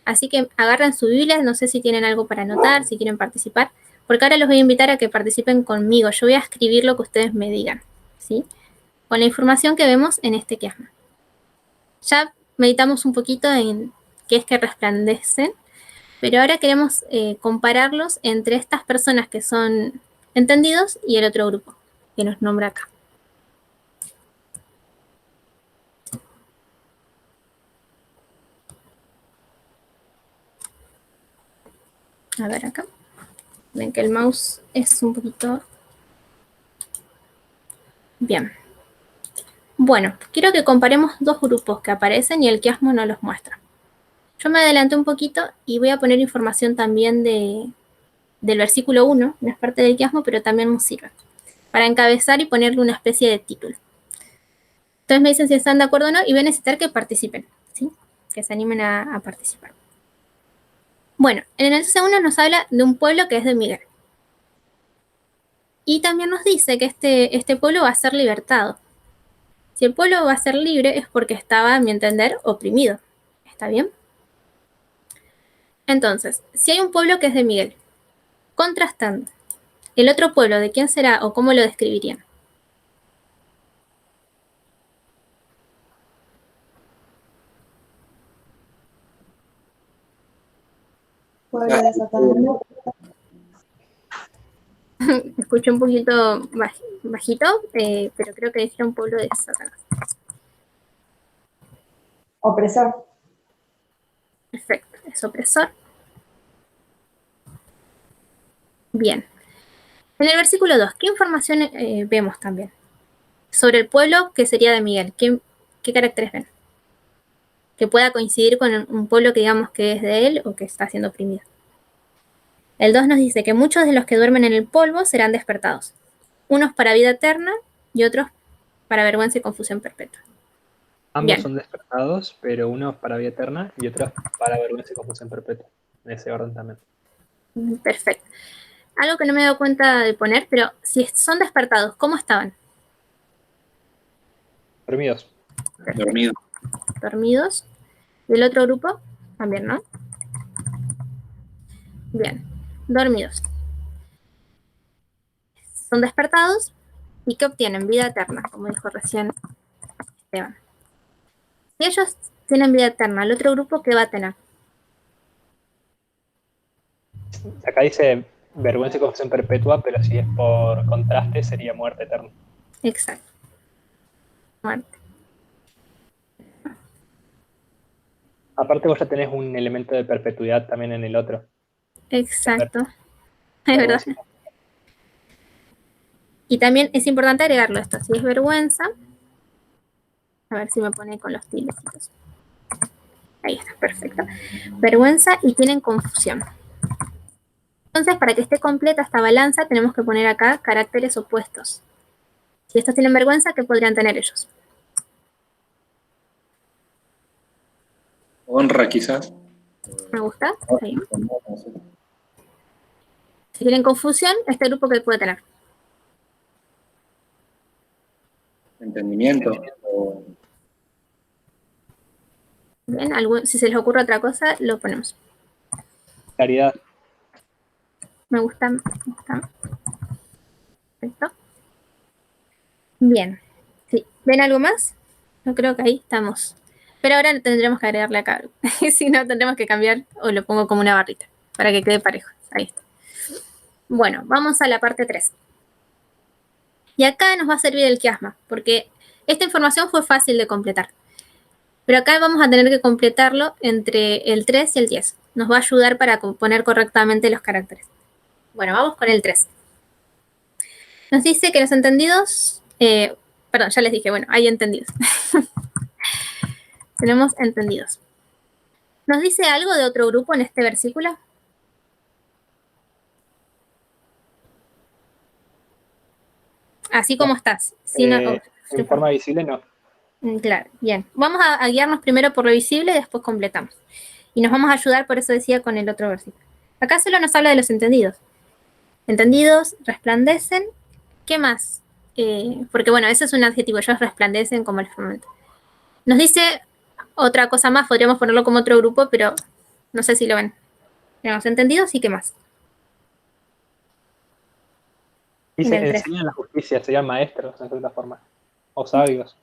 Así que agarren su Biblia, no sé si tienen algo para anotar, si quieren participar, porque ahora los voy a invitar a que participen conmigo. Yo voy a escribir lo que ustedes me digan, ¿sí? Con la información que vemos en este quiasma. Ya meditamos un poquito en qué es que resplandecen, pero ahora queremos compararlos entre estas personas que son entendidos y el otro grupo que nos nombra acá. A ver acá. Ven que el mouse es un poquito... Bien. Bueno, quiero que comparemos dos grupos que aparecen y el quiasmo no los muestra. Yo me adelanté un poquito y voy a poner información también del versículo 1, no es parte del quiasmo, pero también nos sirve para encabezar y ponerle una especie de título. Entonces me dicen si están de acuerdo o no y voy a necesitar que participen, ¿sí? Que se animen a participar. Bueno, en el enlace 1 nos habla de un pueblo que es de Miguel. Y también nos dice que este pueblo va a ser libertado. Si el pueblo va a ser libre es porque estaba, a mi entender, oprimido. ¿Está bien? Entonces, si hay un pueblo que es de Miguel, contrastando, ¿el otro pueblo de quién será o cómo lo describirían? pueblo de Satanás. Escuché un poquito bajito, pero creo que dijeron pueblo de Satanás. Opresor. Perfecto, es opresor. Bien. En el versículo 2, ¿qué información vemos también? Sobre el pueblo que sería de Miguel, ¿qué caracteres ven? Que pueda coincidir con un pueblo que digamos que es de él o que está siendo oprimido. El 2 nos dice que muchos de los que duermen en el polvo serán despertados, unos para vida eterna y otros para vergüenza y confusión perpetua. Ambos Bien. son despertados, pero unos para vida eterna y otros para vergüenza y confusión perpetua. En ese orden también. Perfecto. Algo que no me he dado cuenta de poner, pero si son despertados, ¿cómo estaban? Dormidos. Dormido. Dormidos. ¿Y el otro grupo? También, ¿no? Bien. Dormidos. Son despertados y ¿qué obtienen? Vida eterna, como dijo recién Esteban. Si ellos tienen vida eterna, ¿el otro grupo qué va a tener? Acá dice vergüenza y confusión perpetua, pero si es por contraste sería muerte eterna. Exacto. Muerte. Aparte vos ya tenés un elemento de perpetuidad también en el otro. Exacto. Es verdad. Y también es importante agregarlo esto. Si es vergüenza, a ver si me pone con los tildes. Ahí está, perfecto. Vergüenza y tienen confusión. Entonces, para que esté completa esta balanza, tenemos que poner acá caracteres opuestos. Si estos tienen vergüenza, ¿qué podrían tener ellos? Honra, quizás. ¿Me gusta? Ahí. Si tienen confusión, ¿este grupo qué puede tener? Entendimiento. Bien, si se les ocurre otra cosa, lo ponemos. Claridad. Me gusta. Perfecto. Bien. Sí. ¿Ven algo más? Yo creo que ahí estamos. Pero ahora tendremos que agregarle acá. Si no, tendremos que cambiar o lo pongo como una barrita para que quede parejo. Ahí está. Bueno, vamos a la parte 3. Y acá nos va a servir el quiasma, porque esta información fue fácil de completar. Pero acá vamos a tener que completarlo entre el 3 y el 10. Nos va a ayudar para poner correctamente los caracteres. Bueno, vamos con el 3. Nos dice que los entendidos... perdón, ya les dije, bueno, hay entendidos. Tenemos entendidos. ¿Nos dice algo de otro grupo en este versículo? Así como estás. En forma visible no. Claro, bien. Vamos a guiarnos primero por lo visible y después completamos. Y nos vamos a ayudar, por eso decía, con el otro versículo. Acá solo nos habla de los entendidos. Entendidos, resplandecen. ¿Qué más? Porque bueno, ese es un adjetivo. Ellos resplandecen como el firmamento. Nos dice otra cosa más, podríamos ponerlo como otro grupo, pero no sé si lo ven. Tenemos entendidos y qué más. Dice, enseñan la justicia, serían maestros, en cierta forma. O sabios.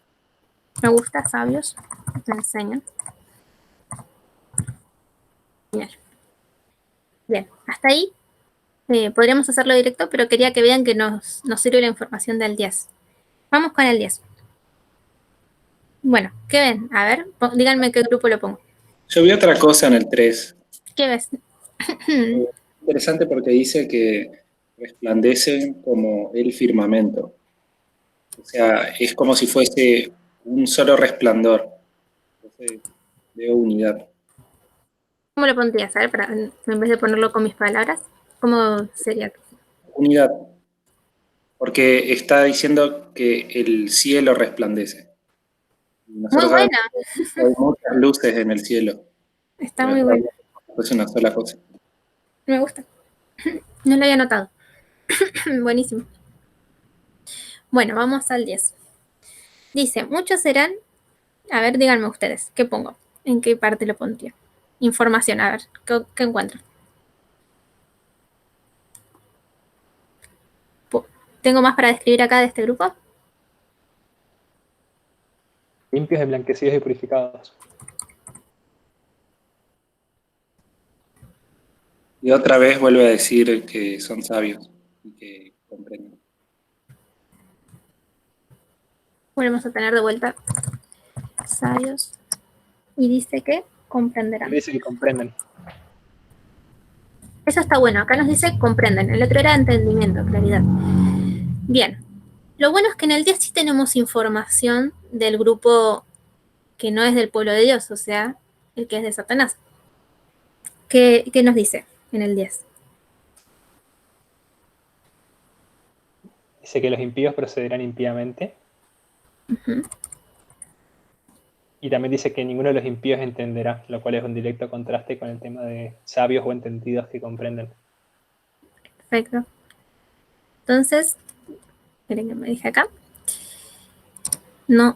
Me gusta, sabios. Te enseñan. Bien. Bien, hasta ahí podríamos hacerlo directo, pero quería que vean que nos sirve la información del 10. Vamos con el 10. Bueno, ¿qué ven? A ver, díganme qué grupo lo pongo. Yo vi otra cosa en el 3. ¿Qué ves? Interesante porque dice que resplandecen como el firmamento. O sea, es como si fuese un solo resplandor. Entonces, veo unidad. ¿Cómo lo pondrías? A ver, en vez de ponerlo con mis palabras, ¿cómo sería? Unidad. Porque está diciendo que el cielo resplandece. Muy buena. Hay muchas luces en el cielo. Está muy buena. Es una sola cosa. Me gusta. No lo había notado. Buenísimo. Bueno, vamos al 10. Dice, muchos serán... A ver, díganme ustedes, ¿qué pongo? ¿En qué parte lo pondría? Información, a ver, ¿qué encuentro? ¿Tengo más para describir acá de este grupo? Limpios, emblanquecidos y purificados. Y otra vez vuelve a decir que son sabios y que comprenden. Volvemos a tener de vuelta sabios. Y dice que comprenderán. Dice que comprenden. Eso está bueno. Acá nos dice comprenden. El otro era entendimiento, claridad. Bien. Lo bueno es que en el 10 sí tenemos información del grupo que no es del pueblo de Dios, o sea, el que es de Satanás. ¿Qué nos dice en el 10? Dice que los impíos procederán impíamente. Uh-huh. Y también dice que ninguno de los impíos entenderá, lo cual es un directo contraste con el tema de sabios o entendidos que comprenden. Perfecto. Entonces, esperen que me dije acá. No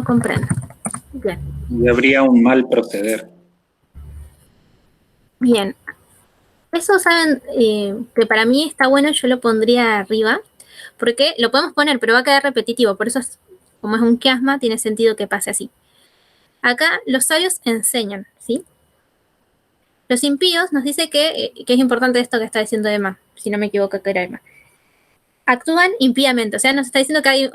comprendo. Bien. Y habría un mal proceder. Bien. Eso saben que para mí está bueno, yo lo pondría arriba, porque lo podemos poner, pero va a quedar repetitivo, por eso como es un quiasma, tiene sentido que pase así. Acá los sabios enseñan, ¿sí? Los impíos nos dice que es importante esto que está diciendo Emma, si no me equivoco que era Emma. Actúan impíamente, o sea, nos está diciendo que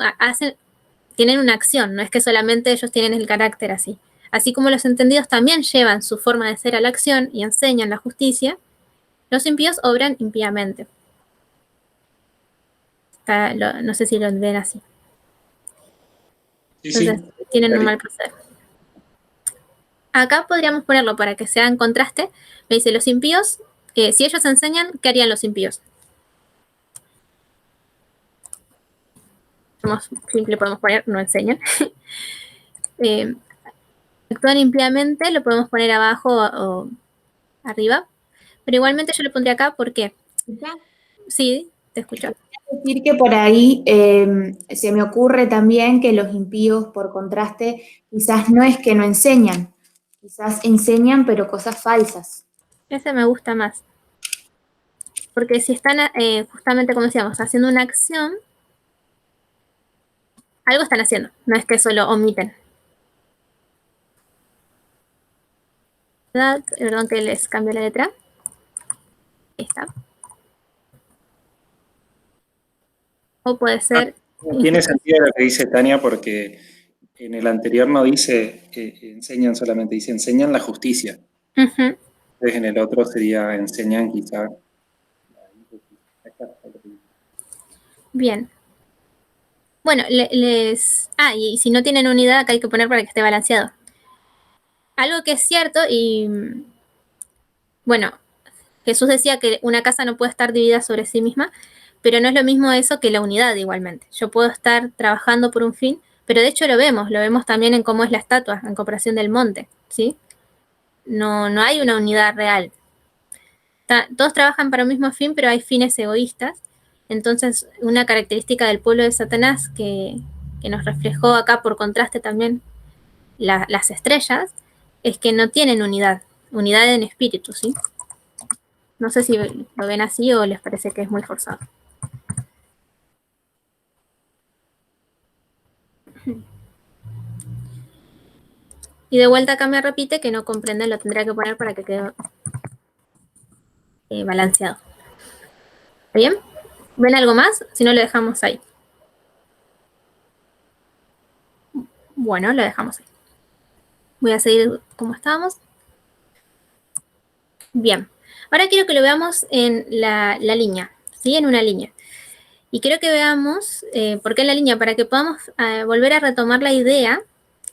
tienen una acción, no es que solamente ellos tienen el carácter así. Así como los entendidos también llevan su forma de ser a la acción y enseñan la justicia, los impíos obran impíamente. No sé si lo ven así. Entonces, sí, tienen un mal proceder. Acá podríamos ponerlo para que sea en contraste. Me dice, los impíos, si ellos enseñan, ¿qué harían los impíos? Simple podemos poner, no enseñan. Actúan impíamente, lo podemos poner abajo o arriba. Pero igualmente yo lo pondría acá, ¿por qué? Sí, te escucho. Decir que por ahí se me ocurre también que los impíos, por contraste, quizás no es que no enseñan, quizás enseñan pero cosas falsas. Ese me gusta más. Porque si están, justamente como decíamos, haciendo una acción, algo están haciendo, no es que solo omiten. Perdón que les cambio la letra. Ahí está. O puede ser... Tiene sentido lo que dice Tania porque en el anterior no dice enseñan solamente, dice enseñan la justicia. Uh-huh. Entonces en el otro sería enseñan quizá. Bien. Bueno, y si no tienen unidad, acá hay que poner para que esté balanceado. Algo que es cierto, y bueno, Jesús decía que una casa no puede estar dividida sobre sí misma, pero no es lo mismo eso que la unidad igualmente. Yo puedo estar trabajando por un fin, pero de hecho lo vemos también en cómo es la estatua, en comparación del monte, ¿sí? No hay una unidad real. Todos trabajan para un mismo fin, pero hay fines egoístas. Entonces, una característica del pueblo de Satanás que nos reflejó acá por contraste también las estrellas, es que no tienen unidad en espíritu, ¿sí? No sé si lo ven así o les parece que es muy forzado. Y de vuelta acá me repite que no comprenden, lo tendría que poner para que quede balanceado. ¿Está bien? ¿Ven algo más? Si no, lo dejamos ahí. Bueno, lo dejamos ahí. Voy a seguir como estábamos. Bien. Ahora quiero que lo veamos en la línea, ¿sí? En una línea. Y quiero que veamos, ¿por qué en la línea? Para que podamos volver a retomar la idea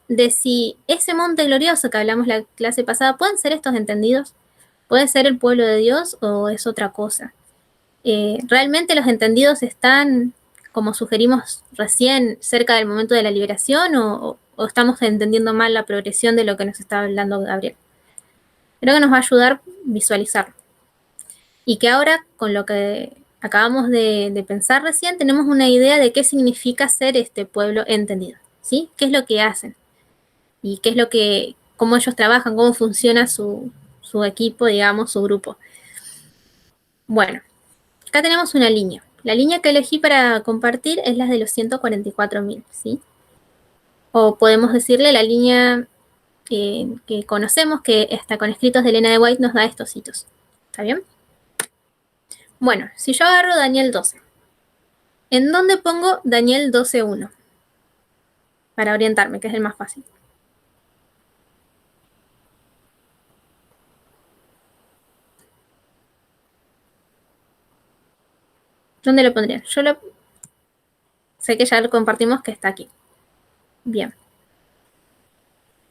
de si ese monte glorioso que hablamos la clase pasada, ¿pueden ser estos entendidos? ¿Puede ser el pueblo de Dios o es otra cosa? ¿Realmente los entendidos están, como sugerimos recién, cerca del momento de la liberación o estamos entendiendo mal la progresión de lo que nos está hablando Gabriel? Creo que nos va a ayudar a visualizarlo. Y que ahora, con lo que acabamos de pensar recién, tenemos una idea de qué significa ser este pueblo entendido, ¿sí? ¿Qué es lo que hacen? Y qué es cómo ellos trabajan, cómo funciona su equipo, digamos, su grupo. Bueno, acá tenemos una línea. La línea que elegí para compartir es la de los 144.000, ¿sí? O podemos decirle la línea que conocemos, que está con escritos de Elena de White, nos da estos hitos. ¿Está bien? Bueno, si yo agarro Daniel 12, ¿en dónde pongo Daniel 12.1? Para orientarme, que es el más fácil. ¿Dónde lo pondría? Sé que ya lo compartimos, que está aquí. Bien.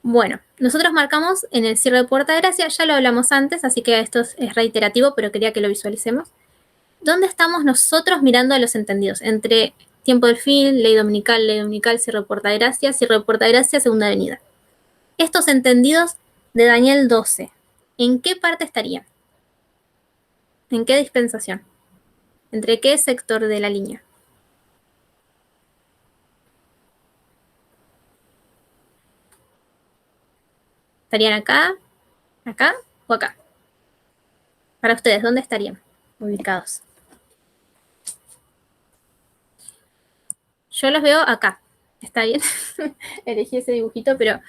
Bueno, nosotros marcamos en el cierre de Puerta de Gracia, ya lo hablamos antes, así que esto es reiterativo, pero quería que lo visualicemos. ¿Dónde estamos nosotros mirando a los entendidos? Entre tiempo del fin, ley dominical, cierre de Puerta de Gracia, segunda venida. Estos entendidos de Daniel 12, ¿en qué parte estarían? ¿En qué dispensación? ¿Entre qué sector de la línea? ¿Estarían acá, acá o acá? Para ustedes, ¿dónde estarían ubicados? Yo los veo acá. ¿Está bien? Elegí ese dibujito, pero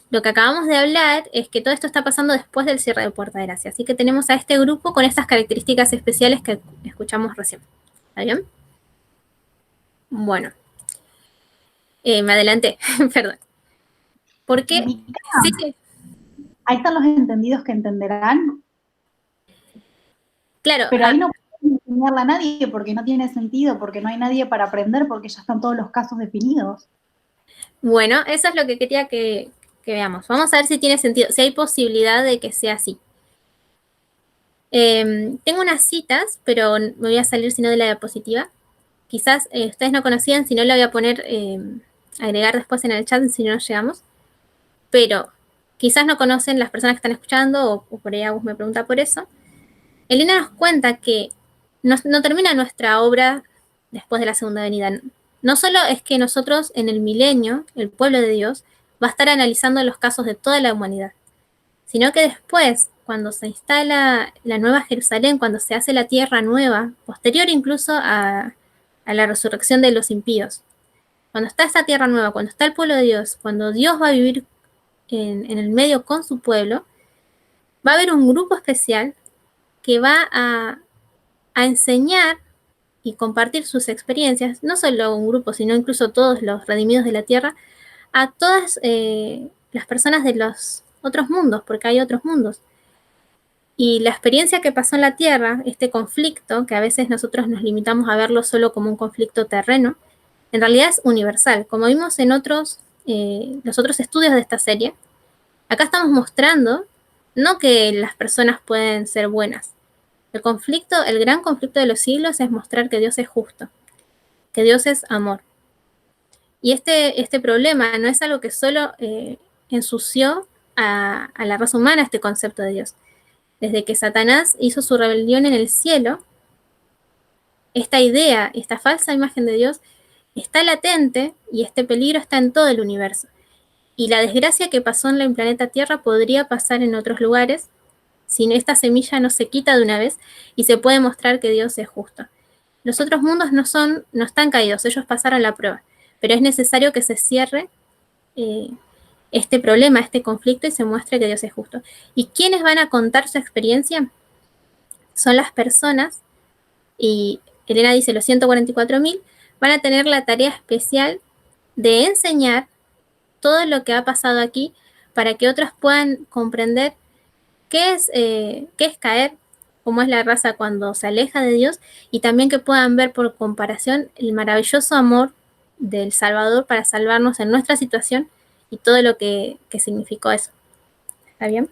lo que acabamos de hablar es que todo esto está pasando después del cierre de Puerta de Gracia. Así que tenemos a este grupo con estas características especiales que escuchamos recién. ¿Está bien? Bueno. Me adelanté, perdón. ¿Por qué? Sí, Ahí están los entendidos que entenderán, claro. pero ahí no pueden enseñarle a nadie porque no tiene sentido, porque no hay nadie para aprender, porque ya están todos los casos definidos. Bueno, eso es lo que quería que veamos. Vamos a ver si tiene sentido, si hay posibilidad de que sea así. Tengo unas citas, pero me voy a salir si no de la diapositiva. Quizás ustedes no conocían, si no la voy a poner, agregar después en el chat si no nos llegamos. Pero quizás no conocen las personas que están escuchando, o por ahí Agus me pregunta por eso. Elena nos cuenta que no termina nuestra obra después de la segunda venida. No solo es que nosotros en el milenio, el pueblo de Dios, va a estar analizando los casos de toda la humanidad, sino que después, cuando se instala la nueva Jerusalén, cuando se hace la tierra nueva, posterior incluso a la resurrección de los impíos, cuando está esa tierra nueva, cuando está el pueblo de Dios, cuando Dios va a vivir en el medio con su pueblo, va a haber un grupo especial que va a enseñar y compartir sus experiencias, no solo un grupo, sino incluso todos los redimidos de la tierra, a todas las personas de los otros mundos, porque hay otros mundos. Y la experiencia que pasó en la tierra, este conflicto, que a veces nosotros nos limitamos a verlo solo como un conflicto terreno, en realidad es universal. Como vimos en los otros estudios de esta serie, acá estamos mostrando no que las personas pueden ser buenas. El gran conflicto de los siglos es mostrar que Dios es justo, que Dios es amor. Y este problema no es algo que solo ensució a la raza humana, este concepto de Dios. Desde que Satanás hizo su rebelión en el cielo, esta idea, esta falsa imagen de Dios, está latente y este peligro está en todo el universo. Y la desgracia que pasó en el planeta Tierra podría pasar en otros lugares si esta semilla no se quita de una vez y se puede mostrar que Dios es justo. Los otros mundos no están caídos, ellos pasaron la prueba, pero es necesario que se cierre este problema, este conflicto, y se muestre que Dios es justo. ¿Y quiénes van a contar su experiencia? Son las personas, y Elena dice los 144.000, van a tener la tarea especial de enseñar todo lo que ha pasado aquí para que otros puedan comprender qué es caer, cómo es la raza cuando se aleja de Dios, y también que puedan ver por comparación el maravilloso amor del Salvador para salvarnos en nuestra situación y todo lo que significó eso. ¿Está bien?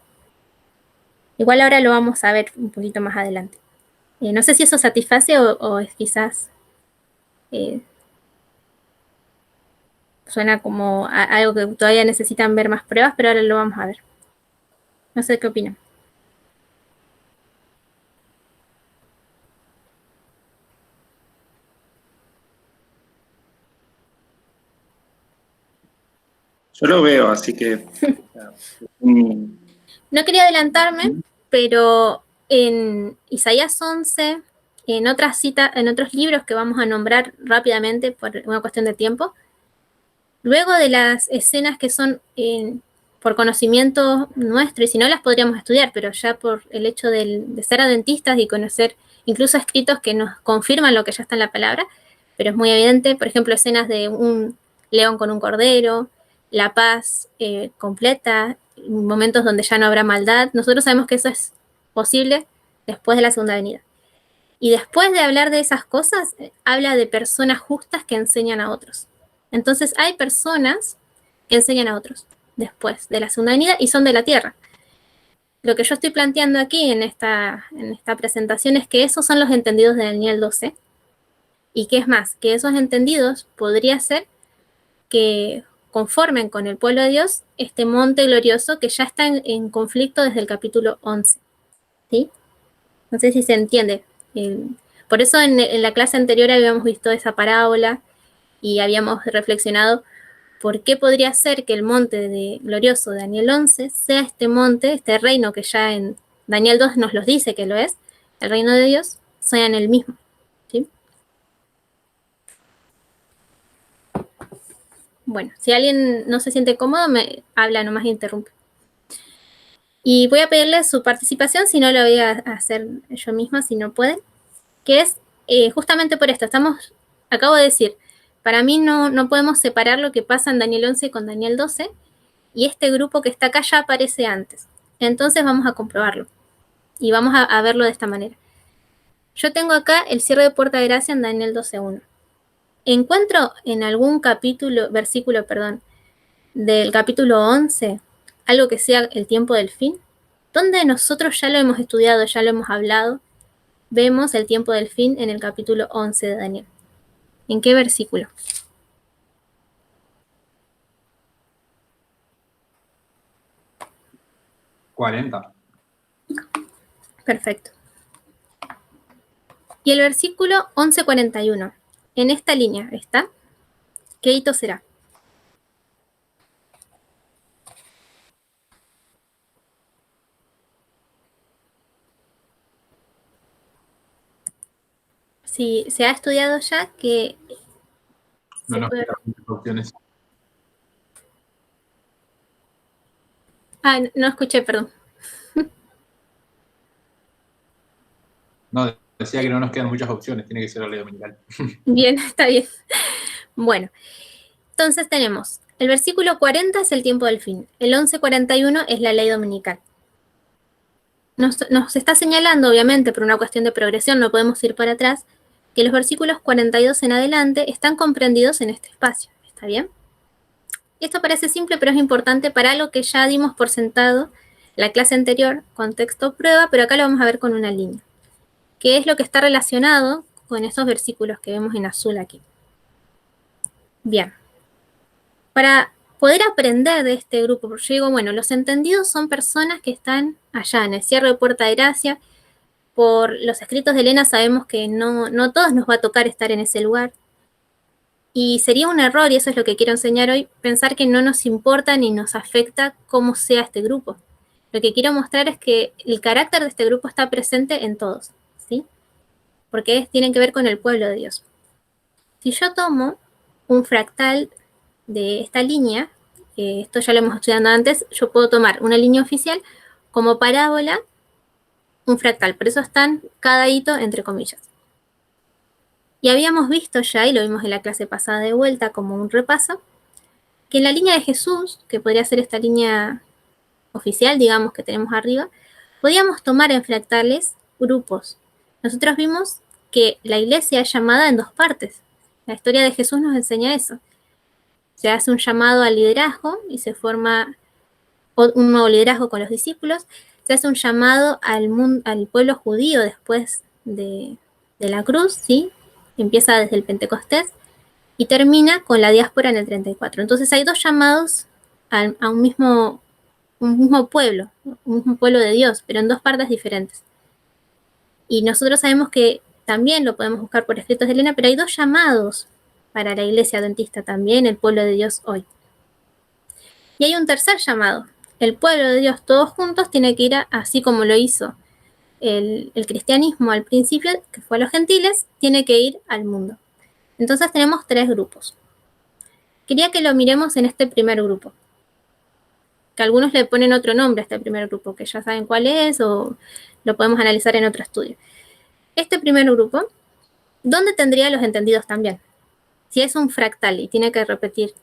Igual ahora lo vamos a ver un poquito más adelante. No sé si eso satisface o es quizás suena como algo que todavía necesitan ver más pruebas, pero ahora lo vamos a ver. No sé qué opinan. Yo lo veo, así que... No quería adelantarme, pero en Isaías 11, en otras citas, en otros libros que vamos a nombrar rápidamente por una cuestión de tiempo, luego de las escenas que son por conocimiento nuestro, y si no las podríamos estudiar, pero ya por el hecho de ser adventistas y conocer incluso escritos que nos confirman lo que ya está en la palabra, pero es muy evidente, por ejemplo, escenas de un león con un cordero, la paz completa, momentos donde ya no habrá maldad. Nosotros sabemos que eso es posible después de la segunda venida. Y después de hablar de esas cosas, habla de personas justas que enseñan a otros. Entonces hay personas que enseñan a otros después de la segunda venida y son de la tierra. Lo que yo estoy planteando aquí en esta presentación es que esos son los entendidos de Daniel 12, y que es más, que esos entendidos podría ser que conformen con el pueblo de Dios este monte glorioso que ya está en conflicto desde el capítulo 11. ¿Sí? No sé si se entiende. Por eso en la clase anterior habíamos visto esa parábola y habíamos reflexionado por qué podría ser que el monte glorioso de Daniel 11 sea este monte, este reino que ya en Daniel 2 nos los dice que lo es, el reino de Dios, sea en el mismo. ¿Sí? Bueno, si alguien no se siente cómodo, me habla nomás e interrumpe. Y voy a pedirle su participación, si no lo voy a hacer yo misma, si no pueden, que es justamente por esto. Acabo de decir, para mí no podemos separar lo que pasa en Daniel 11 con Daniel 12, y este grupo que está acá ya aparece antes. Entonces vamos a comprobarlo, y vamos a verlo de esta manera. Yo tengo acá el cierre de puerta de gracia en Daniel 12:1. Encuentro en algún versículo, del capítulo 11, algo que sea el tiempo del fin, donde nosotros ya lo hemos estudiado, ya lo hemos hablado. Vemos el tiempo del fin en el capítulo 11 de Daniel. ¿En qué versículo? ¿40? Perfecto. Y el versículo 11:41, en esta línea está. ¿Qué hito será? Si se ha estudiado ya que... No nos quedan muchas opciones. No escuché, perdón. No, decía que no nos quedan muchas opciones, tiene que ser la ley dominical. Bien, está bien. Bueno, entonces tenemos, el versículo 40 es el tiempo del fin, el 11:41 es la ley dominical. Nos está señalando, obviamente, por una cuestión de progresión, no podemos ir para atrás, que los versículos 42 en adelante están comprendidos en este espacio. ¿Está bien? Y esto parece simple, pero es importante para algo que ya dimos por sentado la clase anterior, contexto prueba, pero acá lo vamos a ver con una línea, que es lo que está relacionado con estos versículos que vemos en azul aquí. Bien. Para poder aprender de este grupo, porque yo digo, bueno, los entendidos son personas que están allá en el cierre de puerta de gracia. Por los escritos de Elena sabemos que no todos nos va a tocar estar en ese lugar. Y sería un error, y eso es lo que quiero enseñar hoy, pensar que no nos importa ni nos afecta cómo sea este grupo. Lo que quiero mostrar es que el carácter de este grupo está presente en todos, ¿sí? Porque tienen que ver con el pueblo de Dios. Si yo tomo un fractal de esta línea, esto ya lo hemos estudiado antes, yo puedo tomar una línea oficial como parábola, un fractal, por eso están cada hito entre comillas. Y habíamos visto ya, y lo vimos en la clase pasada de vuelta como un repaso, que en la línea de Jesús, que podría ser esta línea oficial, digamos, que tenemos arriba, podíamos tomar en fractales grupos. Nosotros vimos que la iglesia es llamada en dos partes. La historia de Jesús nos enseña eso. Se hace un llamado al liderazgo y se forma un nuevo liderazgo con los discípulos. Se hace un llamado al pueblo judío después de la cruz, ¿sí? Empieza desde el Pentecostés y termina con la diáspora en el 34. Entonces hay dos llamados a un mismo pueblo, un mismo pueblo de Dios, pero en dos partes diferentes. Y nosotros sabemos que también lo podemos buscar por escritos de Elena, pero hay dos llamados para la iglesia adventista también, el pueblo de Dios hoy. Y hay un tercer llamado. El pueblo de Dios todos juntos tiene que ir así como lo hizo el cristianismo al principio, que fue a los gentiles, tiene que ir al mundo. Entonces tenemos tres grupos. Quería que lo miremos en este primer grupo. que algunos le ponen otro nombre a este primer grupo, que ya saben cuál es o lo podemos analizar en otro estudio. Este primer grupo, ¿dónde tendría los entendidos también? Si es un fractal y tiene que repetir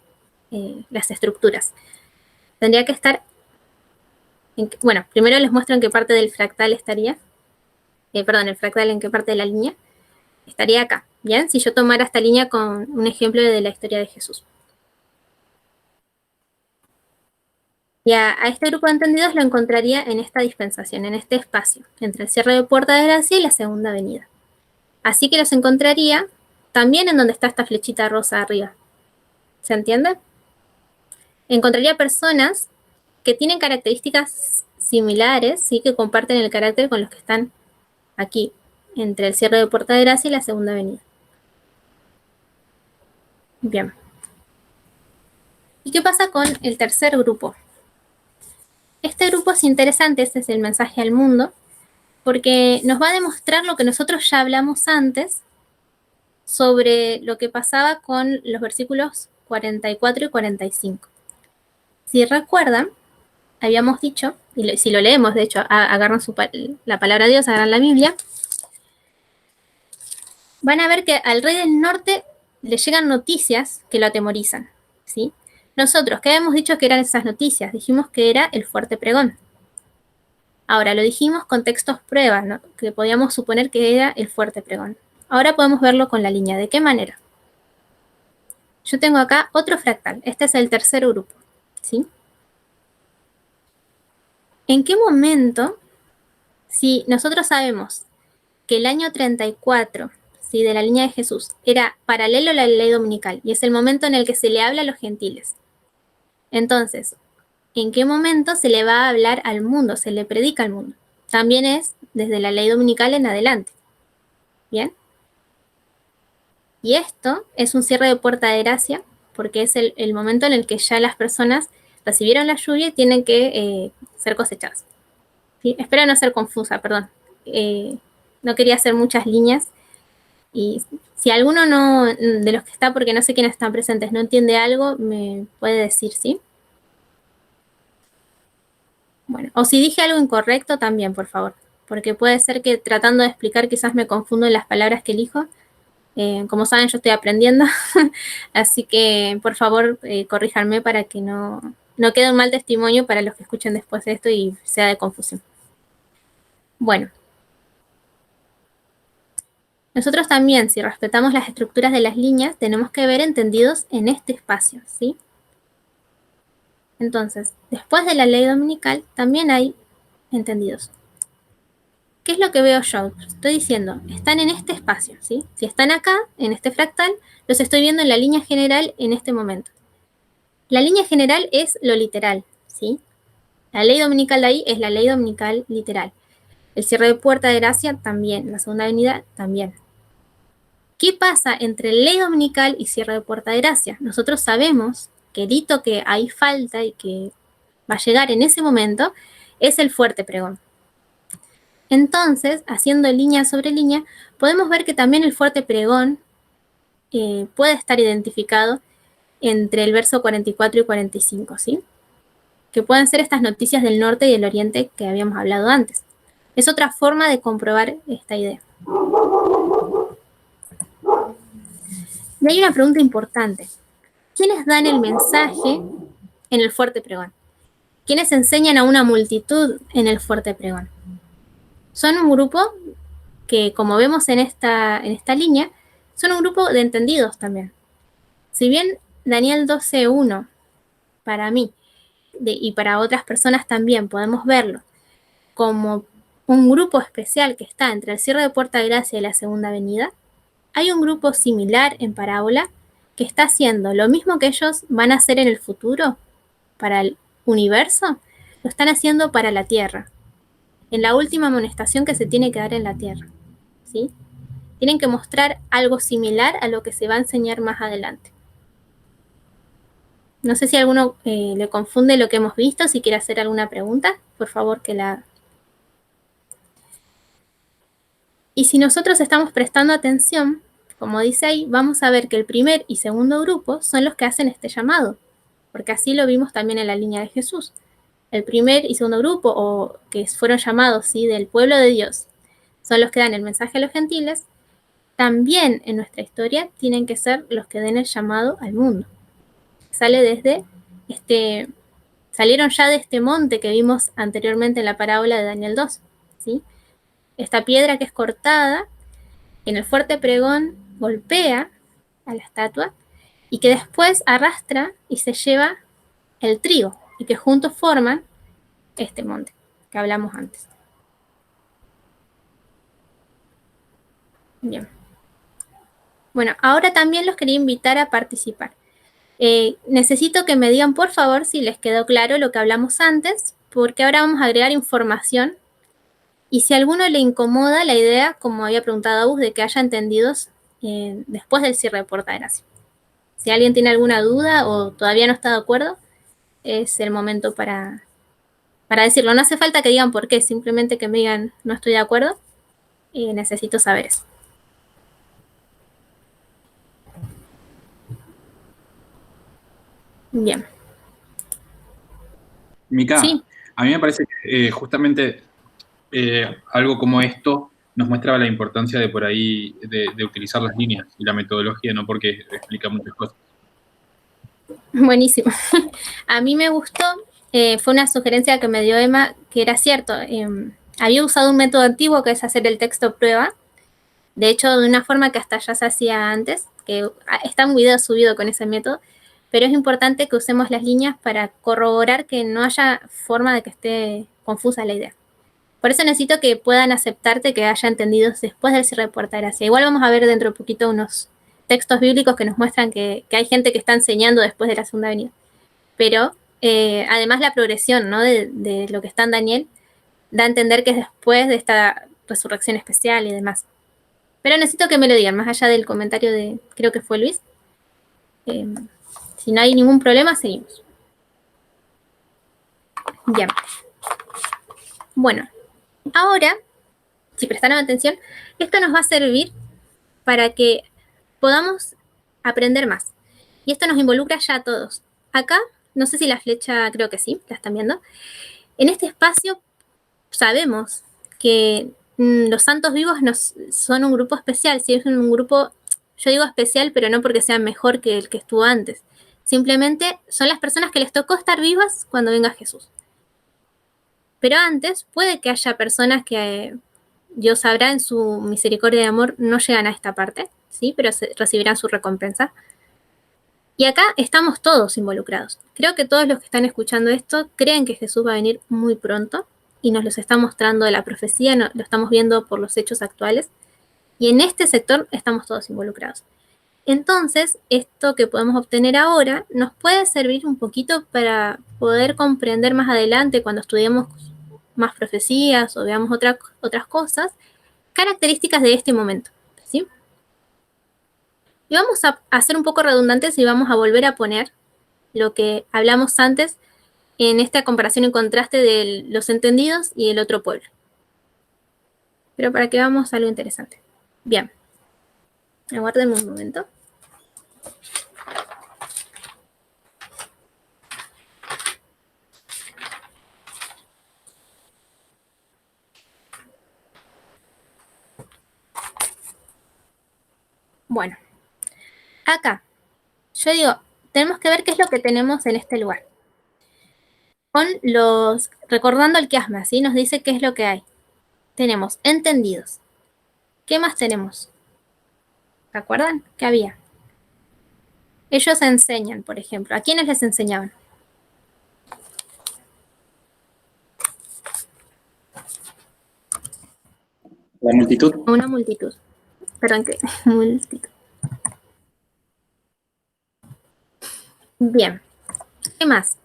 las estructuras, tendría que estar, bueno, primero les muestro en qué parte del fractal estaría, el fractal en qué parte de la línea, estaría acá, ¿bien? Si yo tomara esta línea con un ejemplo de la historia de Jesús. Y a este grupo de entendidos lo encontraría en esta dispensación, en este espacio, entre el cierre de Puerta de Gracia y la Segunda Venida. Así que los encontraría también en donde está esta flechita rosa arriba. ¿Se entiende? Encontraría personas que tienen características similares, ¿sí? Que comparten el carácter con los que están aquí, entre el cierre de Puerta de Gracia y la Segunda Avenida. Bien. ¿Y qué pasa con el tercer grupo? Este grupo es interesante, este es el mensaje al mundo, porque nos va a demostrar lo que nosotros ya hablamos antes sobre lo que pasaba con los versículos 44 y 45. Si recuerdan, habíamos dicho, y si lo leemos, de hecho, agarran la palabra de Dios, agarran la Biblia, van a ver que al rey del norte le llegan noticias que lo atemorizan, ¿sí? Nosotros, ¿qué habíamos dicho que eran esas noticias? Dijimos que era el fuerte pregón. Ahora, lo dijimos con textos pruebas, ¿no? Que podíamos suponer que era el fuerte pregón. Ahora podemos verlo con la línea. ¿De qué manera? Yo tengo acá otro fractal. Este es el tercer grupo, ¿sí? ¿En qué momento, si nosotros sabemos que el año 34, ¿sí? De la línea de Jesús era paralelo a la ley dominical y es el momento en el que se le habla a los gentiles? Entonces, ¿en qué momento se le va a hablar al mundo, se le predica al mundo? También es desde la ley dominical en adelante. ¿Bien? Y esto es un cierre de Puerta de Gracia, porque es el momento en el que ya las personas recibieron la lluvia y tienen que ser cosechadas. ¿Sí? Espero no ser confusa, perdón. No quería hacer muchas líneas. Y si alguno de los que está, porque no sé quiénes están presentes, no entiende algo, me puede decir, ¿sí? Bueno, o si dije algo incorrecto también, por favor, porque puede ser que tratando de explicar quizás me confundo en las palabras que elijo. Como saben, yo estoy aprendiendo, así que por favor corríjanme para que no quede un mal testimonio para los que escuchen después de esto y sea de confusión. Bueno. Nosotros también, si respetamos las estructuras de las líneas, tenemos que ver entendidos en este espacio, ¿sí? Entonces, después de la ley dominical, también hay entendidos. ¿Qué es lo que veo yo? Estoy diciendo, están en este espacio, ¿sí? Si están acá, en este fractal, los estoy viendo en la línea general en este momento. La línea general es lo literal, ¿sí? La ley dominical de ahí es la ley dominical literal. El cierre de Puerta de Gracia también, la Segunda Avenida también. ¿Qué pasa entre ley dominical y cierre de Puerta de Gracia? Nosotros sabemos que el hito que ahí falta y que va a llegar en ese momento es el fuerte pregón. Entonces, haciendo línea sobre línea, podemos ver que también el fuerte pregón puede estar identificado entre el verso 44 y 45, ¿sí? Que pueden ser estas noticias del norte y del oriente que habíamos hablado antes. Es otra forma de comprobar esta idea. Y hay una pregunta importante. ¿Quiénes dan el mensaje en el fuerte pregón? ¿Quiénes enseñan a una multitud en el fuerte pregón? Son un grupo que, como vemos en esta línea, son un grupo de entendidos también. Si bien Daniel 12:1, para mí, y para otras personas también podemos verlo como un grupo especial que está entre el cierre de Puerta de Gracia y la Segunda Avenida, hay un grupo similar en parábola que está haciendo lo mismo que ellos van a hacer en el futuro para el universo, lo están haciendo para la Tierra, en la última amonestación que se tiene que dar en la Tierra, ¿sí? Tienen que mostrar algo similar a lo que se va a enseñar más adelante. No sé si a alguno le confunde lo que hemos visto, si quiere hacer alguna pregunta, por favor que la haga. Y si nosotros estamos prestando atención, como dice ahí, vamos a ver que el primer y segundo grupo son los que hacen este llamado, porque así lo vimos también en la línea de Jesús. el primer y segundo grupo, o que fueron llamados, ¿sí?, del pueblo de Dios, son los que dan el mensaje a los gentiles, también en nuestra historia tienen que ser los que den el llamado al mundo. Salieron ya de este monte que vimos anteriormente en la parábola de Daniel 2, ¿sí? Esta piedra que es cortada, en el fuerte pregón golpea a la estatua y que después arrastra y se lleva el trigo, y que juntos forman este monte que hablamos antes. Bien. Bueno, ahora también los quería invitar a participar. Necesito que me digan, por favor, si les quedó claro lo que hablamos antes, porque ahora vamos a agregar información. Y si a alguno le incomoda la idea, como había preguntado Agus, de que haya entendidos después del cierre de Puerta de Gracia. Si alguien tiene alguna duda o todavía no está de acuerdo, es el momento para decirlo. No hace falta que digan por qué, simplemente que me digan, no estoy de acuerdo, necesito saber eso. Bien. Mica, Sí. a mí me parece que justamente algo como esto nos muestra la importancia de por ahí de utilizar las líneas y la metodología, no porque explica muchas cosas. Buenísimo. A mí me gustó, fue una sugerencia que me dio Emma, que era cierto. Había usado un método antiguo que es hacer el texto prueba, de hecho de una forma que hasta ya se hacía antes, que está un video subido con ese método, pero es importante que usemos las líneas para corroborar que no haya forma de que esté confusa la idea. Por eso necesito que puedan aceptarte que haya entendido después del cierre de Puerta de Gracia. Igual vamos a ver dentro de poquito unos textos bíblicos que nos muestran que hay gente que está enseñando después de la segunda venida. Pero además la progresión, ¿no?, de lo que está en Daniel da a entender que es después de esta resurrección especial y demás. Pero necesito que me lo digan, más allá del comentario de, creo que fue Luis. Si no hay ningún problema, seguimos. Bien. Bueno, ahora, si prestaron atención, esto nos va a servir para que podamos aprender más. Y esto nos involucra ya a todos. Acá, no sé si la flecha, creo que sí, la están viendo. En este espacio sabemos que los santos vivos son un grupo especial. Si es un grupo, yo digo especial, pero no porque sea mejor que el que estuvo antes. Simplemente son las personas que les tocó estar vivas cuando venga Jesús. Pero antes puede que haya personas que Dios sabrá en su misericordia y amor no llegan a esta parte, ¿sí?, pero recibirán su recompensa. Y acá estamos todos involucrados. Creo que todos los que están escuchando esto creen que Jesús va a venir muy pronto y nos los está mostrando de la profecía, lo estamos viendo por los hechos actuales. Y en este sector estamos todos involucrados. Entonces, esto que podemos obtener ahora nos puede servir un poquito para poder comprender más adelante, cuando estudiemos más profecías o veamos otras cosas, características de este momento, ¿sí? Y vamos a ser un poco redundantes y vamos a volver a poner lo que hablamos antes en esta comparación y contraste de los entendidos y el otro pueblo. Pero para que veamos algo interesante. Bien. Aguarden un momento. Bueno, acá, yo digo, tenemos que ver qué es lo que tenemos en este lugar. Recordando el quiasma, ¿sí? Nos dice qué es lo que hay. Tenemos entendidos. ¿Qué más tenemos? ¿Se acuerdan? ¿Qué había? Ellos enseñan, por ejemplo. ¿A quiénes les enseñaban? La multitud. Una multitud. Perdón, ¿qué? Multitud. Bien. ¿Qué más?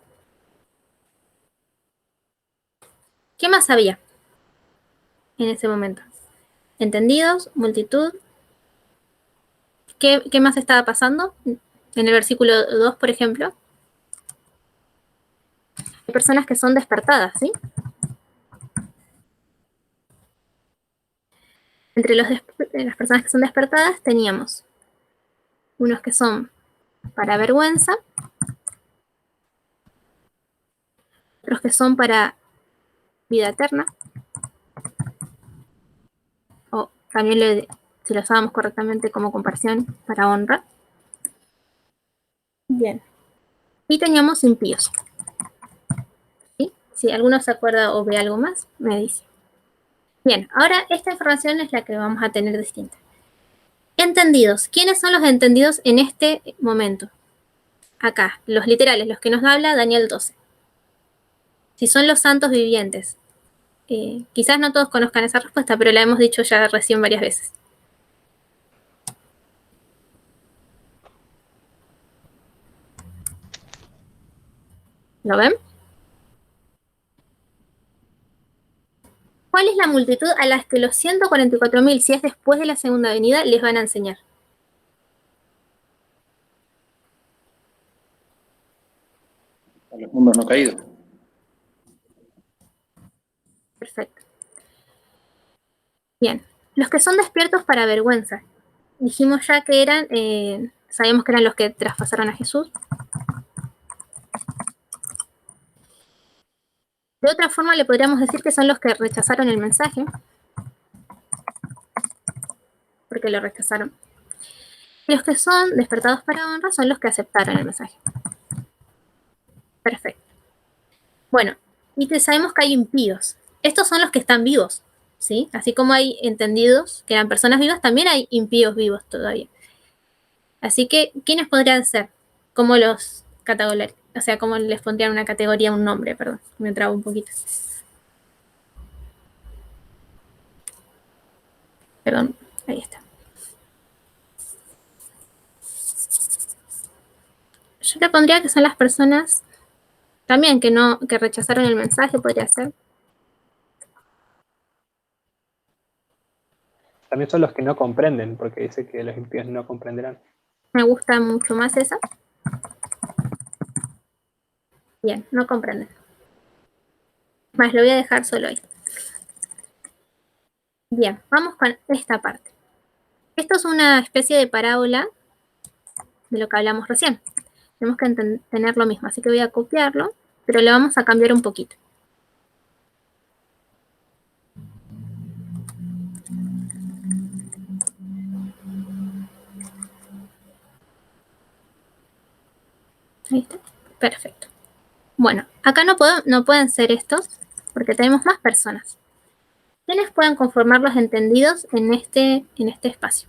¿Qué más había en ese momento? Entendidos, multitud. ¿Qué más estaba pasando? En el versículo 2, por ejemplo. Hay personas que son despertadas, ¿sí? Entre las personas que son despertadas teníamos unos que son para vergüenza, otros que son para vida eterna, o también si lo usábamos correctamente como comparación, para honra. Bien. Y teníamos impíos. ¿Sí? Si alguno se acuerda o ve algo más, me dice. Bien, ahora esta información es la que vamos a tener distinta. Entendidos. ¿Quiénes son los entendidos en este momento? Acá, los literales, los que nos habla Daniel 12. Si son los santos vivientes. Quizás no todos conozcan esa respuesta, pero la hemos dicho ya recién varias veces. ¿Lo ven? ¿Cuál es la multitud a las que los 144.000, si es después de la segunda venida, les van a enseñar? A los mundos no caídos. Perfecto. Bien. Los que son despiertos para vergüenza. Dijimos ya que eran, sabíamos que eran los que traspasaron a Jesús. De otra forma le podríamos decir que son los que rechazaron el mensaje, porque lo rechazaron. Y los que son despertados para honra son los que aceptaron el mensaje. Perfecto. Bueno, y sabemos que hay impíos. Estos son los que están vivos, ¿sí? Así como hay entendidos que eran personas vivas, también hay impíos vivos todavía. Así que, ¿quiénes podrían ser? ¿Cómo los catalogarían? O sea, ¿cómo les pondrían una categoría, un nombre? Perdón, me trabo un poquito. Perdón, ahí está. Yo le pondría que son las personas también que rechazaron el mensaje, podría ser. También son los que no comprenden, porque dice que los impíos no comprenderán. Me gusta mucho más esa. Bien, no comprenden. Más lo voy a dejar solo ahí. Bien, vamos con esta parte. Esto es una especie de parábola de lo que hablamos recién. Tenemos que tener lo mismo, así que voy a copiarlo, pero le vamos a cambiar un poquito. Ahí está. Perfecto. Bueno, acá no pueden ser estos, porque tenemos más personas. ¿Quiénes pueden conformar los entendidos en este espacio?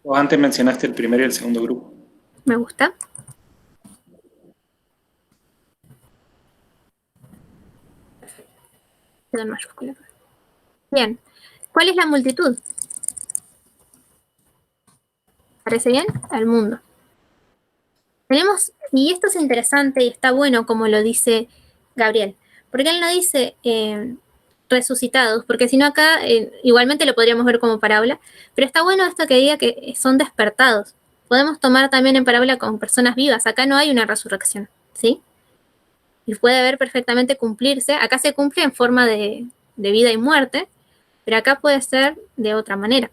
Vos antes mencionaste el primero y el segundo grupo. Me gusta. Quedó en mayúscula. Bien. ¿Cuál es la multitud? ¿Parece bien? Al mundo. Tenemos, y esto es interesante y está bueno como lo dice Gabriel, porque él no dice resucitados, porque si no acá igualmente lo podríamos ver como parábola, pero está bueno esto que diga que son despertados. Podemos tomar también en parábola con personas vivas, acá no hay una resurrección, ¿sí? Y puede ver perfectamente cumplirse, acá se cumple en forma de vida y muerte, pero acá puede ser de otra manera.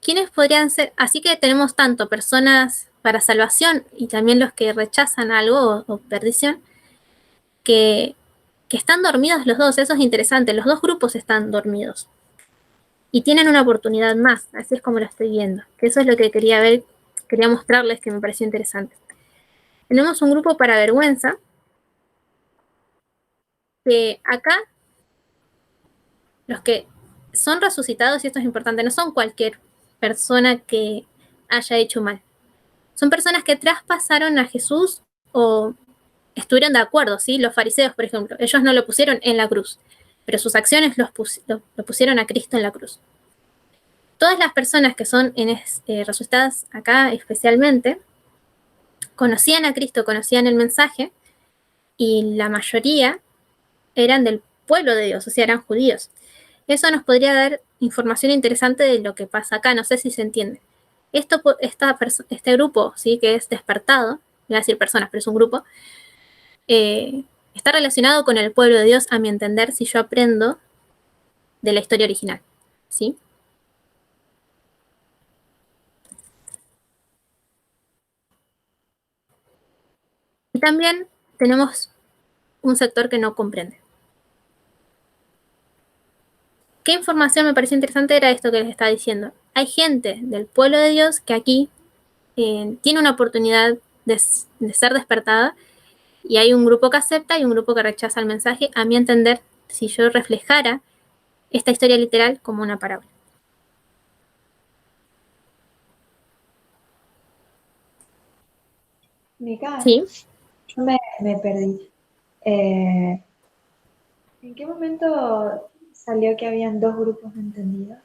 ¿Quiénes podrían ser? Así que tenemos tanto personas para salvación y también los que rechazan algo o perdición, que están dormidos los dos. Eso es interesante, los dos grupos están dormidos y tienen una oportunidad más, así es como lo estoy viendo, que eso es lo que quería ver, quería mostrarles, que me pareció interesante. Tenemos un grupo para vergüenza, que acá los que son resucitados, y esto es importante, no son cualquier persona que haya hecho mal. Son personas que traspasaron a Jesús o estuvieron de acuerdo, ¿sí? Los fariseos, por ejemplo, ellos no lo pusieron en la cruz, pero sus acciones lo pusieron a Cristo en la cruz. Todas las personas que son resucitadas acá especialmente, conocían a Cristo, conocían el mensaje, y la mayoría eran del pueblo de Dios, o sea, eran judíos. Eso nos podría dar información interesante de lo que pasa acá, no sé si se entiende. Este grupo, ¿sí? Que es despertado, voy a decir personas, pero es un grupo, está relacionado con el pueblo de Dios, a mi entender, si yo aprendo de la historia original, ¿sí? Y también tenemos un sector que no comprende. ¿Qué información me pareció interesante? Era esto que les estaba diciendo. Hay gente del pueblo de Dios que aquí tiene una oportunidad de ser despertada, y hay un grupo que acepta y un grupo que rechaza el mensaje, a mi entender, si yo reflejara esta historia literal como una parábola. Mica, ¿Sí? yo me perdí. ¿En qué momento salió que habían dos grupos entendidos?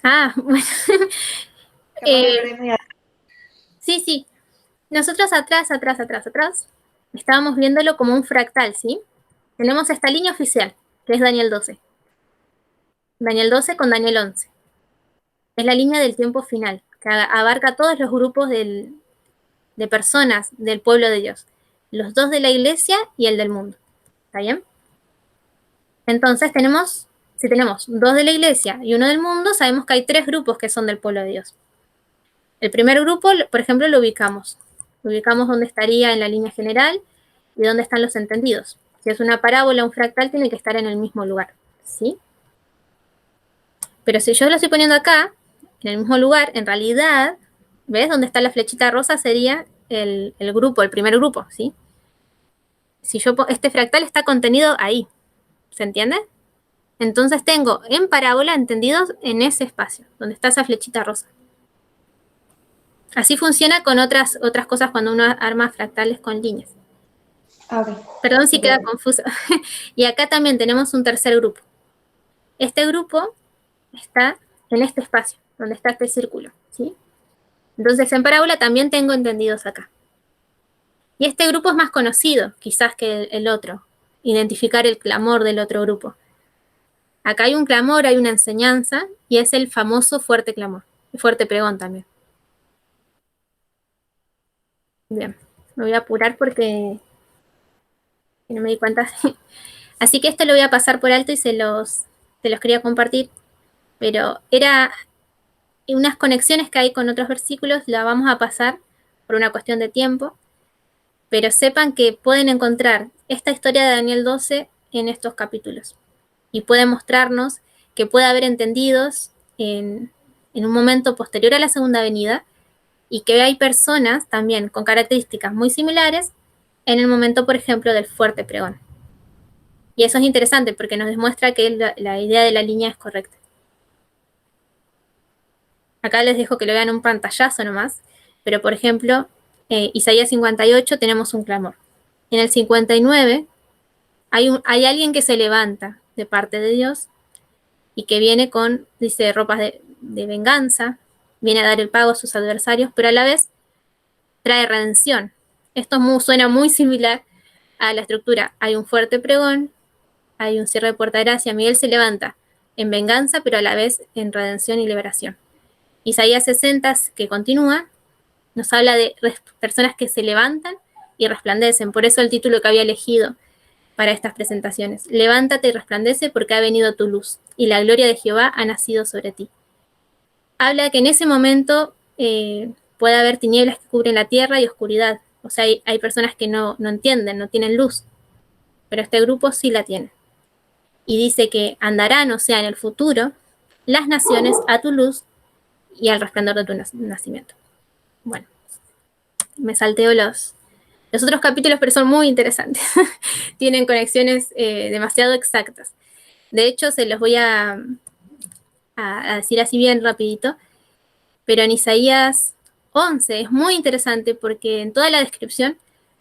Ah, bueno. Capaz me perdí muy Sí. Nosotros atrás, estábamos viéndolo como un fractal, ¿sí? Tenemos esta línea oficial, que es Daniel 12. Daniel 12 con Daniel 11. Es la línea del tiempo final, que abarca todos los grupos de personas del pueblo de Dios. Los dos de la iglesia y el del mundo. ¿Está bien? Entonces si tenemos dos de la iglesia y uno del mundo, sabemos que hay tres grupos que son del pueblo de Dios. El primer grupo, por ejemplo, lo ubicamos. Lo ubicamos donde estaría en la línea general y dónde están los entendidos. Si es una parábola, un fractal, tiene que estar en el mismo lugar, ¿sí? Pero si yo lo estoy poniendo acá, en el mismo lugar, en realidad, ¿ves? Donde está la flechita rosa sería el grupo, el primer grupo, ¿sí? Si yo este fractal está contenido ahí, ¿se entiende? Entonces tengo en parábola entendidos en ese espacio, donde está esa flechita rosa. Así funciona con otras cosas cuando uno arma fractales con líneas. Okay. Perdón si queda confuso. Y acá también tenemos un tercer grupo. Este grupo está en este espacio, donde está este círculo, ¿sí? Entonces en parábola también tengo entendidos acá. Y este grupo es más conocido, quizás, que el otro. Identificar el clamor del otro grupo. Acá hay un clamor, hay una enseñanza, y es el famoso fuerte clamor. El fuerte pregón también. Bien, me voy a apurar porque no me di cuenta. Así que esto lo voy a pasar por alto y se los quería compartir. Pero era unas conexiones que hay con otros versículos, la vamos a pasar por una cuestión de tiempo. Pero sepan que pueden encontrar esta historia de Daniel 12 en estos capítulos. Y puede mostrarnos que puede haber entendidos en un momento posterior a la segunda venida, y que hay personas también con características muy similares en el momento, por ejemplo, del fuerte pregón. Y eso es interesante porque nos demuestra que la idea de la línea es correcta. Acá les dejo que lo vean un pantallazo nomás, pero por ejemplo, Isaías 58 tenemos un clamor. En el 59 hay alguien que se levanta de parte de Dios y que viene con, dice, ropas de venganza, viene a dar el pago a sus adversarios, pero a la vez trae redención. Esto suena muy similar a la estructura. Hay un fuerte pregón, hay un cierre de puerta de gracia, Miguel se levanta en venganza, pero a la vez en redención y liberación. Isaías 60, que continúa, nos habla de personas que se levantan y resplandecen. Por eso el título que había elegido para estas presentaciones. Levántate y resplandece porque ha venido tu luz y la gloria de Jehová ha nacido sobre ti. Habla de que en ese momento puede haber tinieblas que cubren la tierra y oscuridad. O sea, hay personas que no entienden, no tienen luz, pero este grupo sí la tiene. Y dice que andarán, o sea, en el futuro, las naciones a tu luz y al resplandor de tu nacimiento. Bueno, me salteo los otros capítulos, pero son muy interesantes. Tienen conexiones demasiado exactas. De hecho, se los voy a decir así bien rapidito, pero en Isaías 11 es muy interesante porque en toda la descripción,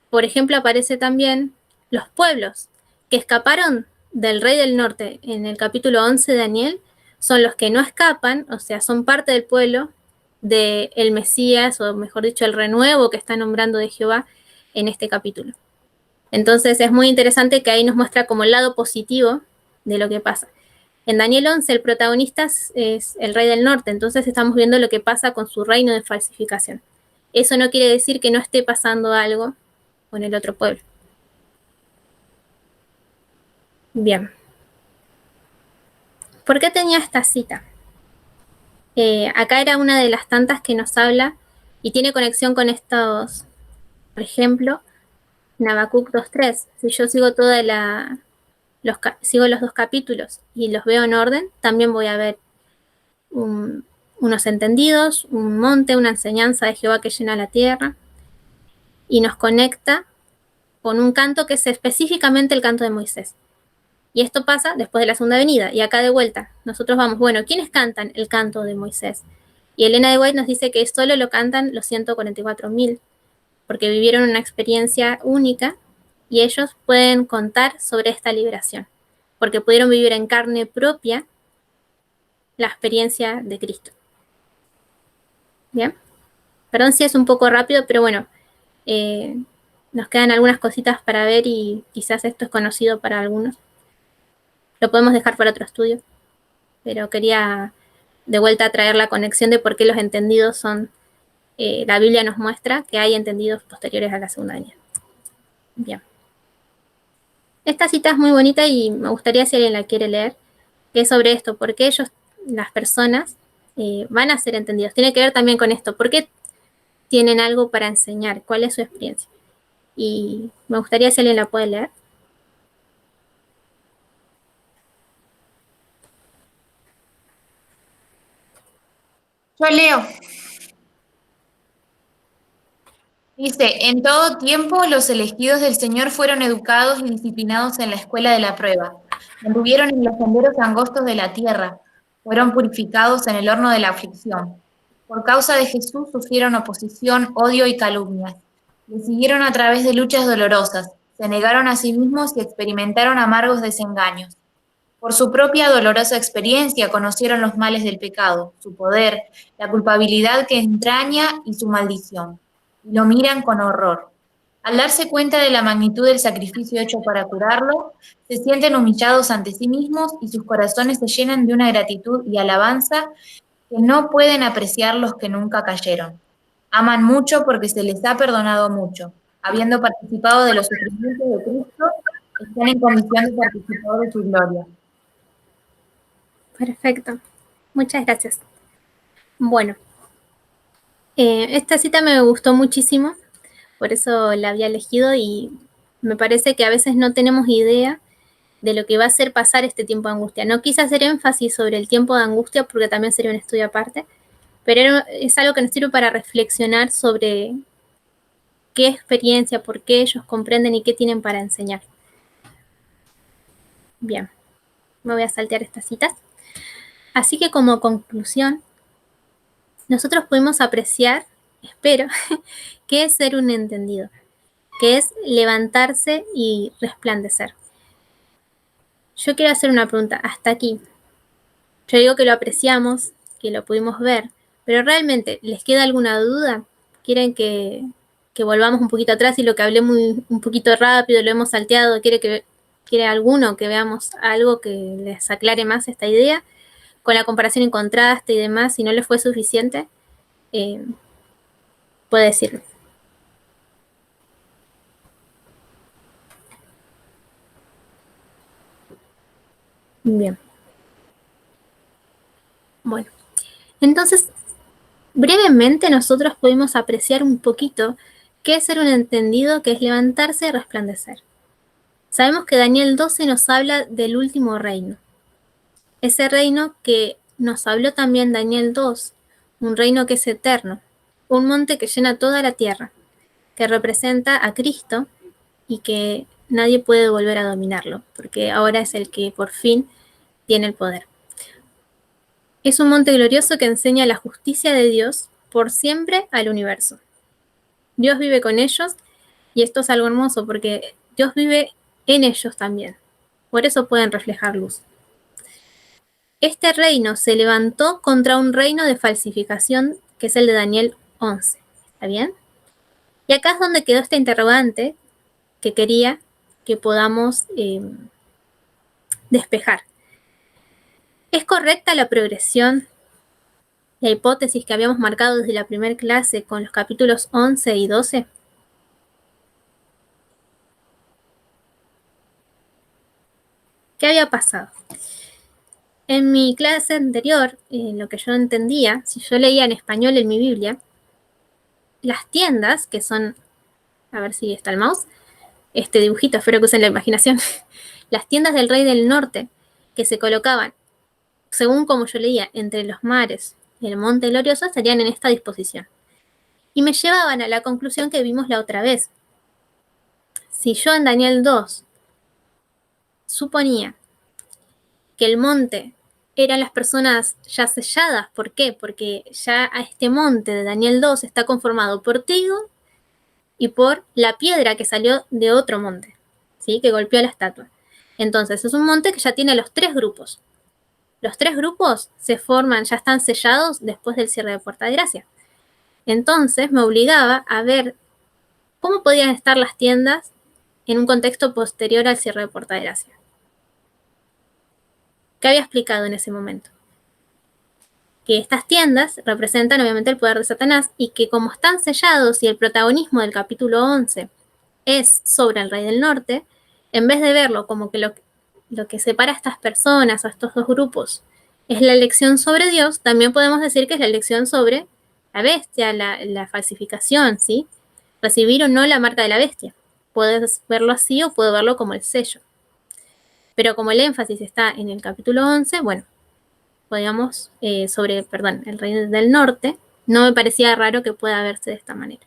por ejemplo, aparece también los pueblos que escaparon del rey del norte en el capítulo 11 de Daniel, son los que no escapan, o sea, son parte del pueblo del Mesías, o mejor dicho, el renuevo que está nombrando de Jehová en este capítulo. Entonces es muy interesante que ahí nos muestra como el lado positivo de lo que pasa. En Daniel 11 el protagonista es el rey del norte, entonces estamos viendo lo que pasa con su reino de falsificación. Eso no quiere decir que no esté pasando algo con el otro pueblo. Bien. ¿Por qué tenía esta cita? Acá era una de las tantas que nos habla y tiene conexión con estos Por ejemplo, en Habacuc 2:3, si yo sigo sigo los 2 capítulos y los veo en orden, también voy a ver unos entendidos, un monte, una enseñanza de Jehová que llena la tierra, y nos conecta con un canto que es específicamente el canto de Moisés. Y esto pasa después de la segunda venida. Y acá de vuelta, nosotros vamos, bueno, ¿quiénes cantan el canto de Moisés? Y Elena de White nos dice que solo lo cantan los 144.000, porque vivieron una experiencia única y ellos pueden contar sobre esta liberación, porque pudieron vivir en carne propia la experiencia de Cristo. ¿Bien? Perdón si es un poco rápido, pero bueno, nos quedan algunas cositas para ver y quizás esto es conocido para algunos. Lo podemos dejar para otro estudio, pero quería de vuelta traer la conexión de por qué los entendidos son, la Biblia nos muestra que hay entendidos posteriores a la segunda venida. Bien. Esta cita es muy bonita y me gustaría si alguien la quiere leer, que es sobre esto, por qué ellos, las personas, van a ser entendidos. Tiene que ver también con esto, por qué tienen algo para enseñar, cuál es su experiencia. Y me gustaría si alguien la puede leer. Yo leo. Dice, en todo tiempo los elegidos del Señor fueron educados y disciplinados en la escuela de la prueba. Anduvieron en los senderos angostos de la tierra. Fueron purificados en el horno de la aflicción. Por causa de Jesús sufrieron oposición, odio y calumnias. Le siguieron a través de luchas dolorosas. Se negaron a sí mismos y experimentaron amargos desengaños. Por su propia dolorosa experiencia conocieron los males del pecado, su poder, la culpabilidad que entraña y su maldición. Y lo miran con horror. Al darse cuenta de la magnitud del sacrificio hecho para curarlo, se sienten humillados ante sí mismos y sus corazones se llenan de una gratitud y alabanza que no pueden apreciar los que nunca cayeron. Aman mucho porque se les ha perdonado mucho. Habiendo participado de los sufrimientos de Cristo, están en condición de participar de su gloria. Perfecto. Muchas gracias. Bueno, esta cita me gustó muchísimo, por eso la había elegido y me parece que a veces no tenemos idea de lo que va a hacer pasar este tiempo de angustia. No quise hacer énfasis sobre el tiempo de angustia porque también sería un estudio aparte, pero es algo que nos sirve para reflexionar sobre qué experiencia, por qué ellos comprenden y qué tienen para enseñar. Bien, me voy a saltear estas citas. Así que como conclusión, nosotros podemos apreciar, espero, qué es ser un entendido, que es levantarse y resplandecer. Yo quiero hacer una pregunta, hasta aquí. Yo digo que lo apreciamos, que lo pudimos ver, pero realmente, ¿les queda alguna duda? ¿Quieren que volvamos un poquito atrás y lo que hablé un poquito rápido, lo hemos salteado? ¿Quiere alguno que veamos algo que les aclare más esta idea? Con la comparación en contraste y demás, si no les fue suficiente, puede decirlo. Bien. Bueno, entonces, brevemente nosotros pudimos apreciar un poquito qué es ser un entendido, que es levantarse y resplandecer. Sabemos que Daniel 12 nos habla del último reino. Ese reino que nos habló también Daniel 2, un reino que es eterno, un monte que llena toda la tierra, que representa a Cristo y que nadie puede volver a dominarlo, porque ahora es el que por fin tiene el poder. Es un monte glorioso que enseña la justicia de Dios por siempre al universo. Dios vive con ellos y esto es algo hermoso porque Dios vive en ellos también. Por eso pueden reflejar luz. Este reino se levantó contra un reino de falsificación que es el de Daniel 11. ¿Está bien? Y acá es donde quedó esta interrogante que quería que podamos despejar. ¿Es correcta la progresión, la hipótesis que habíamos marcado desde la primera clase con los capítulos 11 y 12? ¿Qué había pasado? En mi clase anterior, en lo que yo entendía, si yo leía en español en mi Biblia, las tiendas, que son a ver si está el mouse, este dibujito, espero que usen la imaginación, las tiendas del rey del norte, que se colocaban, según como yo leía, entre los mares y el monte glorioso, estarían en esta disposición. Y me llevaban a la conclusión que vimos la otra vez. Si yo en Daniel 2 suponía que el monte eran las personas ya selladas, ¿por qué? Porque ya a este monte de Daniel 2 está conformado por trigo y por la piedra que salió de otro monte, ¿sí? Que golpeó la estatua. Entonces es un monte que ya tiene los 3 grupos. Los 3 grupos se forman, ya están sellados después del cierre de Puerta de Gracia. Entonces me obligaba a ver cómo podían estar las tiendas en un contexto posterior al cierre de Puerta de Gracia. ¿Qué había explicado en ese momento? Que estas tiendas representan obviamente el poder de Satanás y que como están sellados y el protagonismo del capítulo 11 es sobre el Rey del Norte, en vez de verlo como que lo que separa a estas personas, a estos 2 grupos, es la elección sobre Dios, también podemos decir que es la elección sobre la bestia, la falsificación, ¿sí? Recibir o no la marca de la bestia. Puedes verlo así o puedo verlo como el sello. Pero como el énfasis está en el capítulo 11, bueno, podíamos, el Rey del Norte, no me parecía raro que pueda verse de esta manera.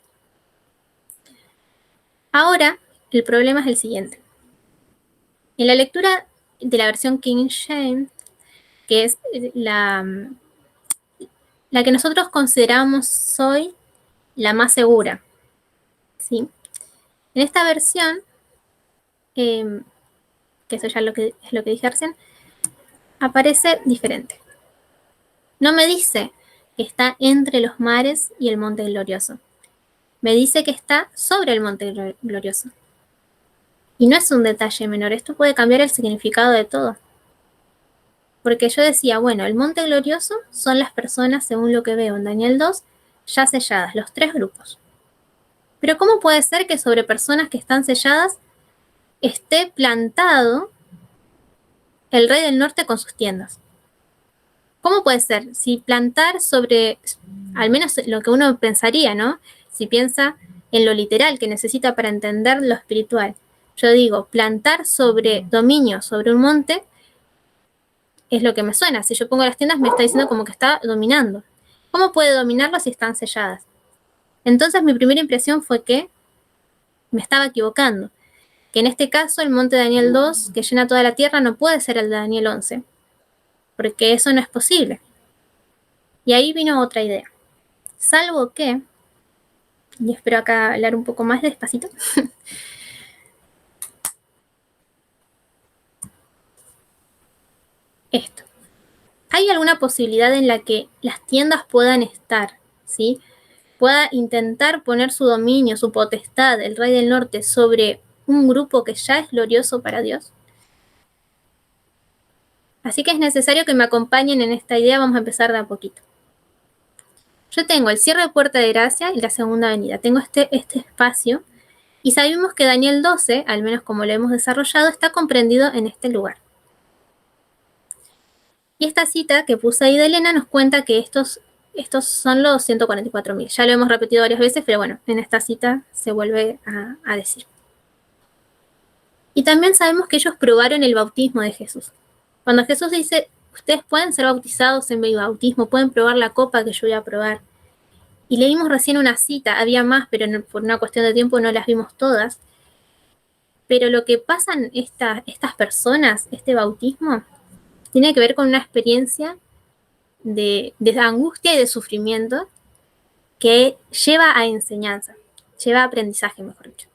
Ahora, el problema es el siguiente. En la lectura de la versión King James, que es la que nosotros consideramos hoy la más segura, ¿sí? En esta versión, que eso ya es lo que dije recién, aparece diferente. No me dice que está entre los mares y el monte glorioso. Me dice que está sobre el monte glorioso. Y no es un detalle menor, esto puede cambiar el significado de todo. Porque yo decía, bueno, el monte glorioso son las personas, según lo que veo en Daniel 2, ya selladas, los 3 grupos. Pero ¿cómo puede ser que sobre personas que están selladas esté plantado el Rey del Norte con sus tiendas? ¿Cómo puede ser? Si plantar sobre, al menos lo que uno pensaría, ¿no? Si piensa en lo literal que necesita para entender lo espiritual. Yo digo, plantar sobre dominio, sobre un monte, es lo que me suena. Si yo pongo las tiendas, me está diciendo como que está dominando. ¿Cómo puede dominarlo si están selladas? Entonces mi primera impresión fue que me estaba equivocando. Que en este caso el monte Daniel 2, que llena toda la tierra, no puede ser el de Daniel 11. Porque eso no es posible. Y ahí vino otra idea. Salvo que, y espero acá hablar un poco más despacito, esto. ¿Hay alguna posibilidad en la que las tiendas puedan estar, ¿sí? Pueda intentar poner su dominio, su potestad, el Rey del Norte, sobre un grupo que ya es glorioso para Dios? Así que es necesario que me acompañen en esta idea, vamos a empezar de a poquito. Yo tengo el cierre de Puerta de Gracia y la segunda venida. Tengo este espacio y sabemos que Daniel 12, al menos como lo hemos desarrollado, está comprendido en este lugar. Y esta cita que puse ahí de Elena nos cuenta que estos son los 144.000. Ya lo hemos repetido varias veces, pero bueno, en esta cita se vuelve a decir. Y también sabemos que ellos probaron el bautismo de Jesús. Cuando Jesús dice, ustedes pueden ser bautizados en mi bautismo, pueden probar la copa que yo voy a probar. Y leímos recién una cita, había más, pero no, por una cuestión de tiempo no las vimos todas. Pero lo que pasan estas personas, este bautismo, tiene que ver con una experiencia de angustia y de sufrimiento que lleva a enseñanza, lleva a aprendizaje, mejor dicho.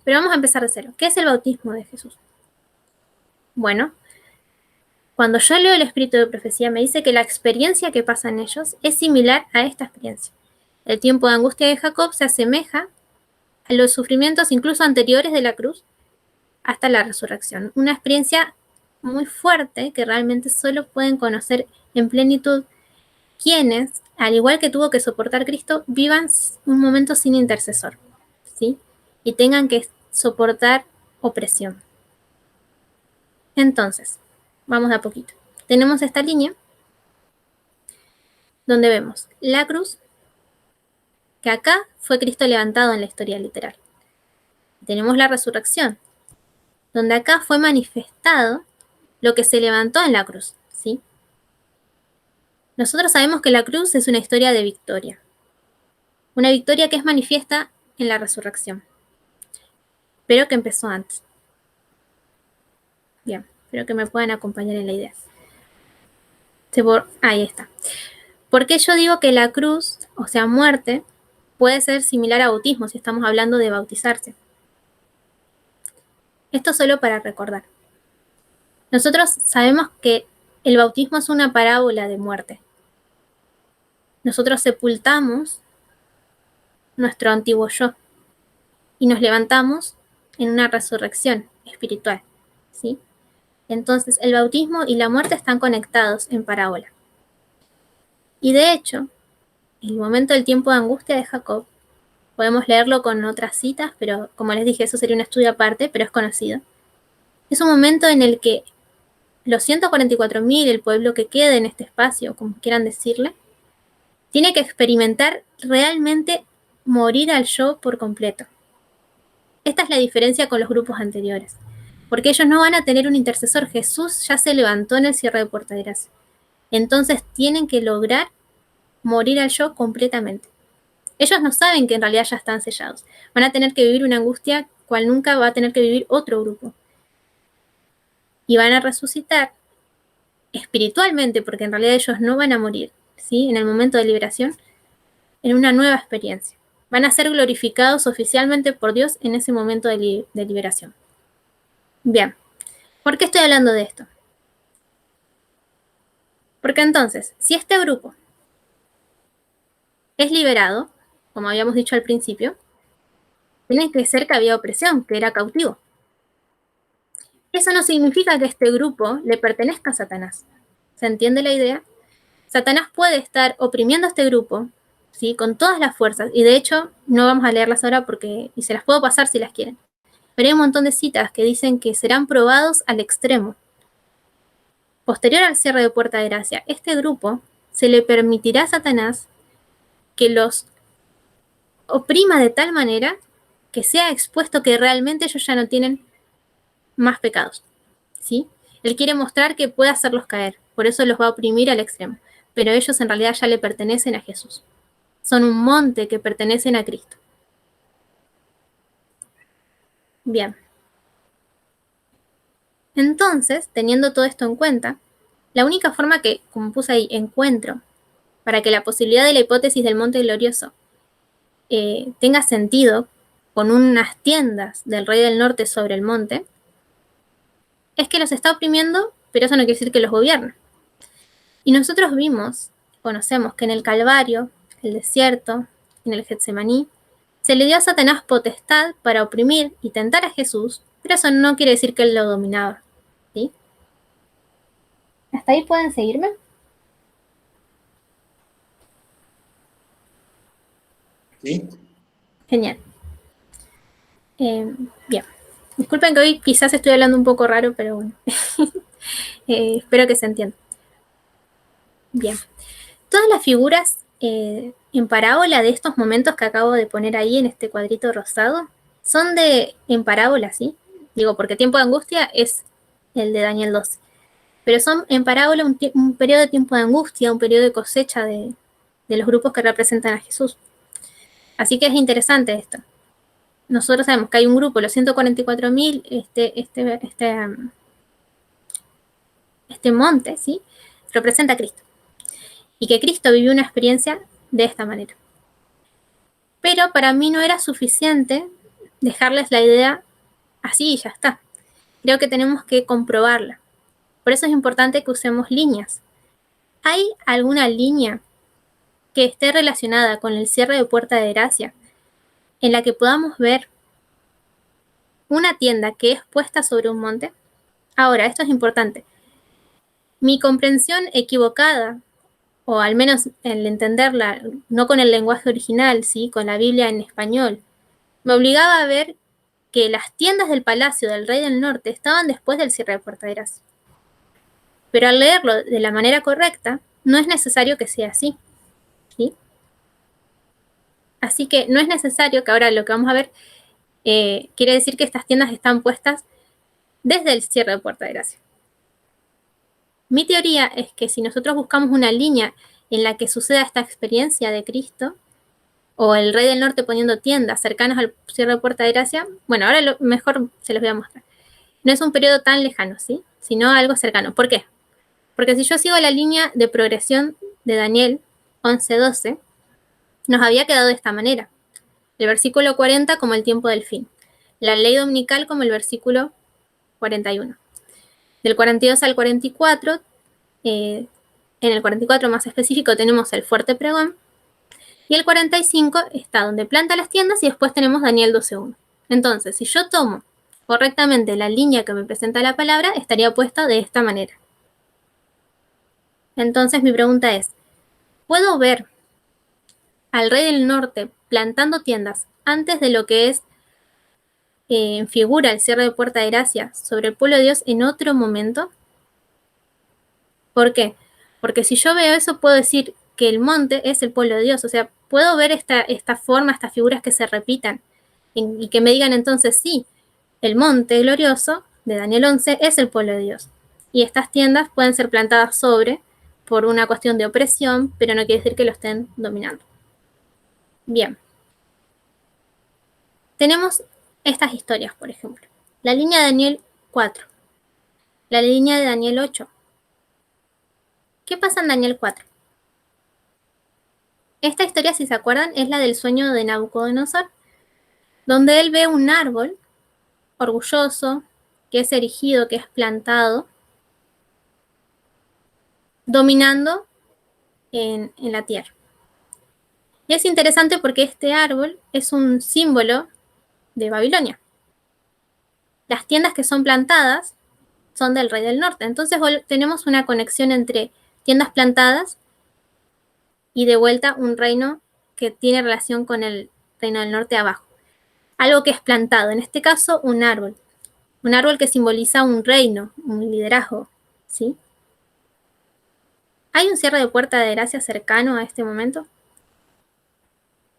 Pero vamos a empezar de cero. ¿Qué es el bautismo de Jesús? Bueno, cuando yo leo el espíritu de profecía, me dice que la experiencia que pasan ellos es similar a esta experiencia. El tiempo de angustia de Jacob se asemeja a los sufrimientos incluso anteriores de la cruz hasta la resurrección. Una experiencia muy fuerte que realmente solo pueden conocer en plenitud quienes, al igual que tuvo que soportar Cristo, vivan un momento sin intercesor, ¿sí? Y tengan que soportar opresión. Entonces, vamos de a poquito. Tenemos esta línea donde vemos la cruz, que acá fue Cristo levantado en la historia literal. Tenemos la resurrección, donde acá fue manifestado lo que se levantó en la cruz, ¿sí? Nosotros sabemos que la cruz es una historia de victoria. Una victoria que es manifiesta en la resurrección, pero que empezó antes. Bien, espero que me puedan acompañar en la idea. Ahí está. ¿Por qué yo digo que la cruz, o sea, muerte, puede ser similar a bautismo si estamos hablando de bautizarse? Esto solo para recordar. Nosotros sabemos que el bautismo es una parábola de muerte. Nosotros sepultamos nuestro antiguo yo y nos levantamos en una resurrección espiritual, ¿sí? Entonces, el bautismo y la muerte están conectados en parábola. Y de hecho, el momento del tiempo de angustia de Jacob, podemos leerlo con otras citas, pero como les dije, eso sería un estudio aparte, pero es conocido. Es un momento en el que los 144.000, el pueblo que quede en este espacio, como quieran decirle, tiene que experimentar realmente morir al yo por completo. Esta es la diferencia con los grupos anteriores, porque ellos no van a tener un intercesor. Jesús ya se levantó en el cierre de Puerta de Gracia. Entonces tienen que lograr morir al yo completamente. Ellos no saben que en realidad ya están sellados. Van a tener que vivir una angustia cual nunca va a tener que vivir otro grupo. Y van a resucitar espiritualmente, porque en realidad ellos no van a morir, ¿sí? En el momento de liberación, en una nueva experiencia. Van a ser glorificados oficialmente por Dios en ese momento de liberación. Bien, ¿por qué estoy hablando de esto? Porque entonces, si este grupo es liberado, como habíamos dicho al principio, tiene que ser que había opresión, que era cautivo. Eso no significa que este grupo le pertenezca a Satanás. ¿Se entiende la idea? Satanás puede estar oprimiendo a este grupo, ¿sí? Con todas las fuerzas, y de hecho no vamos a leerlas ahora y se las puedo pasar si las quieren. Pero hay un montón de citas que dicen que serán probados al extremo. Posterior al cierre de Puerta de Gracia, este grupo se le permitirá a Satanás que los oprima de tal manera que sea expuesto que realmente ellos ya no tienen más pecados, ¿sí? Él quiere mostrar que puede hacerlos caer, por eso los va a oprimir al extremo, pero ellos en realidad ya le pertenecen a Jesús. Son un monte que pertenecen a Cristo. Bien. Entonces, teniendo todo esto en cuenta, la única forma que, como puse ahí, encuentro para que la posibilidad de la hipótesis del monte glorioso tenga sentido con unas tiendas del rey del norte sobre el monte, es que los está oprimiendo, pero eso no quiere decir que los gobierna. Y nosotros conocemos que en el Calvario, el desierto, en el Getsemaní, se le dio a Satanás potestad para oprimir y tentar a Jesús, pero eso no quiere decir que él lo dominaba, ¿sí? ¿Hasta ahí pueden seguirme? ¿Sí? Genial. Bien. Disculpen que hoy quizás estoy hablando un poco raro, pero bueno. Espero que se entienda. Bien. Todas las figuras en parábola de estos momentos que acabo de poner ahí en este cuadrito rosado son en parábola, ¿sí? Digo, porque tiempo de angustia es el de Daniel 12. Pero son en parábola un periodo de tiempo de angustia, un periodo de cosecha de los grupos que representan a Jesús. Así que es interesante esto. Nosotros sabemos que hay un grupo, los 144.000, este monte, ¿sí? Representa a Cristo. Y que Cristo vivió una experiencia de esta manera. Pero para mí no era suficiente dejarles la idea así y ya está. Creo que tenemos que comprobarla. Por eso es importante que usemos líneas. ¿Hay alguna línea que esté relacionada con el cierre de Puerta de Gracia en la que podamos ver una tienda que es puesta sobre un monte? Ahora, esto es importante. Mi comprensión equivocada, o al menos el entenderla, no con el lenguaje original, ¿sí? Con la Biblia en español, me obligaba a ver que las tiendas del palacio del rey del norte estaban después del cierre de Puerta de Gracia. Pero al leerlo de la manera correcta, no es necesario que sea así, ¿sí? Así que no es necesario que ahora lo que vamos a ver quiere decir que estas tiendas están puestas desde el cierre de Puerta de Gracia. Mi teoría es que si nosotros buscamos una línea en la que suceda esta experiencia de Cristo, o el Rey del Norte poniendo tiendas cercanas al cierre de Puerta de Gracia, bueno, ahora mejor se los voy a mostrar. No es un periodo tan lejano, ¿sí? Sino algo cercano. ¿Por qué? Porque si yo sigo la línea de progresión de Daniel 11:12, nos había quedado de esta manera. El versículo 40 como el tiempo del fin. La ley dominical como el versículo 41. Del 42 al 44, en el 44 más específico tenemos el fuerte pregón, y el 45 está donde planta las tiendas y después tenemos Daniel 12:1. Entonces, si yo tomo correctamente la línea que me presenta la palabra, estaría puesta de esta manera. Entonces mi pregunta es, ¿puedo ver al Rey del Norte plantando tiendas antes de lo que es en figura el cierre de Puerta de Gracia sobre el pueblo de Dios en otro momento? ¿Por qué? Porque si yo veo eso, puedo decir que el monte es el pueblo de Dios. O sea, puedo ver esta forma, estas figuras que se repitan y que me digan entonces, sí, el monte glorioso de Daniel 11 es el pueblo de Dios. Y estas tiendas pueden ser plantadas sobre por una cuestión de opresión, pero no quiere decir que lo estén dominando. Bien. Tenemos estas historias, por ejemplo. La línea de Daniel 4. La línea de Daniel 8. ¿Qué pasa en Daniel 4? Esta historia, si se acuerdan, es la del sueño de Nabucodonosor, donde él ve un árbol orgulloso, que es erigido, que es plantado, dominando en la tierra. Y es interesante porque este árbol es un símbolo de Babilonia. Las tiendas que son plantadas son del Rey del Norte. Entonces tenemos una conexión entre tiendas plantadas y de vuelta un reino que tiene relación con el Reino del Norte abajo. Algo que es plantado, en este caso un árbol. Un árbol que simboliza un reino, un liderazgo, ¿sí? ¿Hay un cierre de Puerta de Gracia cercano a este momento?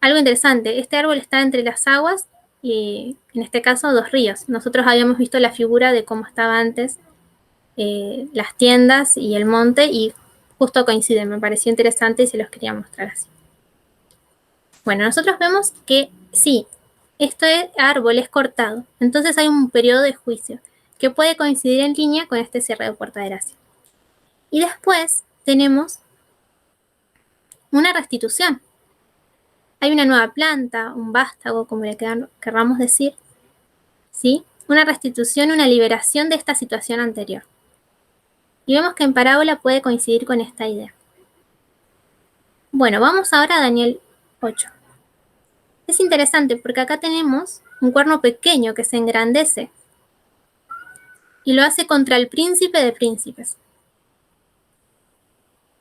Algo interesante, este árbol está entre las aguas y en este caso 2 ríos. Nosotros habíamos visto la figura de cómo estaba antes las tiendas y el monte y justo coinciden, me pareció interesante y se los quería mostrar así. Bueno, nosotros vemos que sí, este árbol es cortado, entonces hay un periodo de juicio que puede coincidir en línea con este cierre de Puerta de Gracia. Y después tenemos una restitución. Hay una nueva planta, un vástago, como le querramos decir, ¿sí? Una restitución, una liberación de esta situación anterior. Y vemos que en parábola puede coincidir con esta idea. Bueno, vamos ahora a Daniel 8. Es interesante porque acá tenemos un cuerno pequeño que se engrandece y lo hace contra el príncipe de príncipes.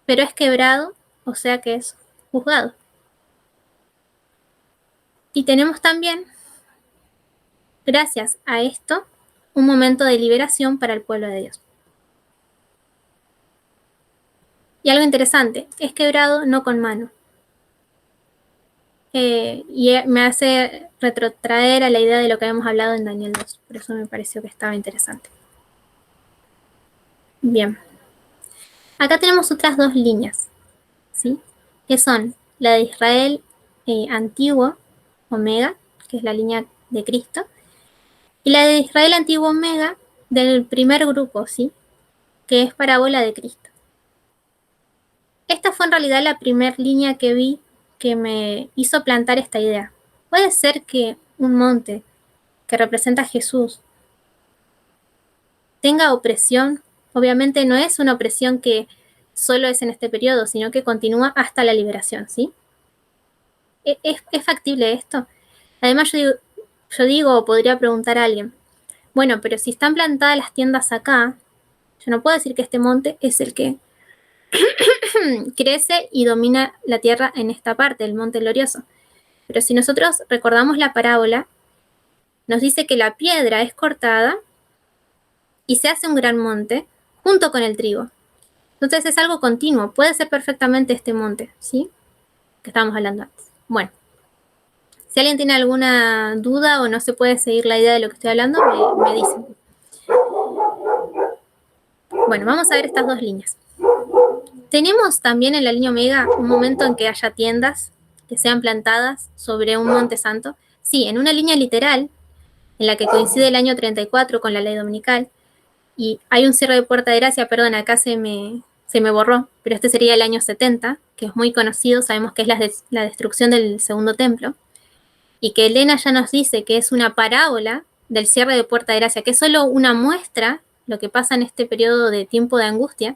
Pero es quebrado, o sea que es juzgado. Y tenemos también, gracias a esto, un momento de liberación para el pueblo de Dios. Y algo interesante, es quebrado no con mano. Y me hace retrotraer a la idea de lo que habíamos hablado en Daniel 2. Por eso me pareció que estaba interesante. Bien. Acá tenemos otras 2 líneas, ¿sí? Que son la de Israel antiguo, Omega, que es la línea de Cristo, y la de Israel antiguo Omega del primer grupo, ¿sí? Que es parábola de Cristo. Esta fue en realidad la primera línea que vi que me hizo plantar esta idea. Puede ser que un monte que representa a Jesús tenga opresión. Obviamente no es una opresión que solo es en este periodo, sino que continúa hasta la liberación, ¿sí? ¿Es factible esto? Además yo digo, o podría preguntar a alguien, bueno, pero si están plantadas las tiendas acá, yo no puedo decir que este monte es el que crece y domina la tierra en esta parte, el monte glorioso. Pero si nosotros recordamos la parábola, nos dice que la piedra es cortada y se hace un gran monte junto con el trigo. Entonces es algo continuo, puede ser perfectamente este monte, ¿sí? Que estábamos hablando antes. Bueno, Si alguien tiene alguna duda o no se puede seguir la idea de lo que estoy hablando, me dicen. Bueno, vamos a ver estas dos líneas. Tenemos también en la línea omega un momento en que haya tiendas que sean plantadas sobre un monte santo. Sí, en una línea literal, en la que coincide el año 34 con la ley dominical, y hay un cierre de puerta de gracia, perdón, acá se me borró, pero este sería el año 70, que es muy conocido, sabemos que es la destrucción del segundo templo, y que Elena ya nos dice que es una parábola del cierre de puerta de gracia, que es solo una muestra, lo que pasa en este periodo de tiempo de angustia,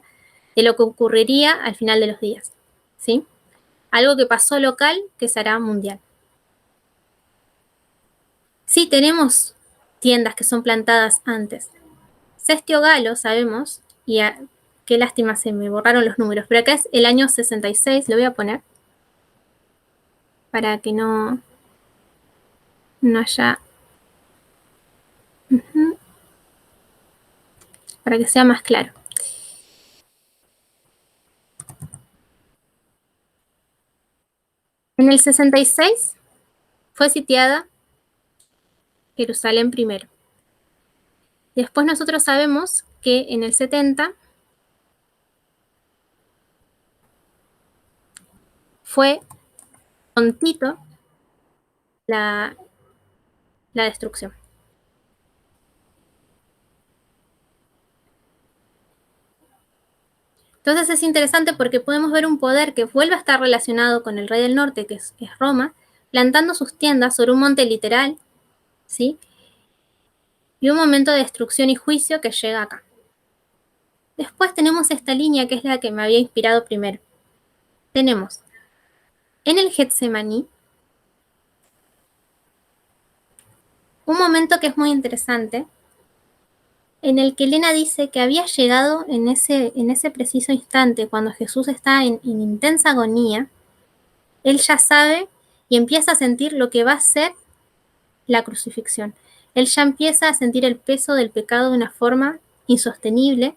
de lo que ocurriría al final de los días, ¿sí? Algo que pasó local, que será mundial. Sí, tenemos tiendas que son plantadas antes. Sestio Galo, sabemos, y qué lástima, se me borraron los números, pero acá es el año 66, lo voy a poner, para que no haya... para que sea más claro. En el 66 fue sitiada Jerusalén primero. Después nosotros sabemos que en el 70 fue con Tito la destrucción. Entonces es interesante porque podemos ver un poder que vuelve a estar relacionado con el rey del norte, que es Roma, plantando sus tiendas sobre un monte literal, ¿sí? Y un momento de destrucción y juicio que llega acá. Después tenemos esta línea que es la que me había inspirado primero. Tenemos en el Getsemaní un momento que es muy interesante, en el que Elena dice que había llegado en ese preciso instante, cuando Jesús está en intensa agonía, él ya sabe y empieza a sentir lo que va a ser la crucifixión. Él ya empieza a sentir el peso del pecado de una forma insostenible,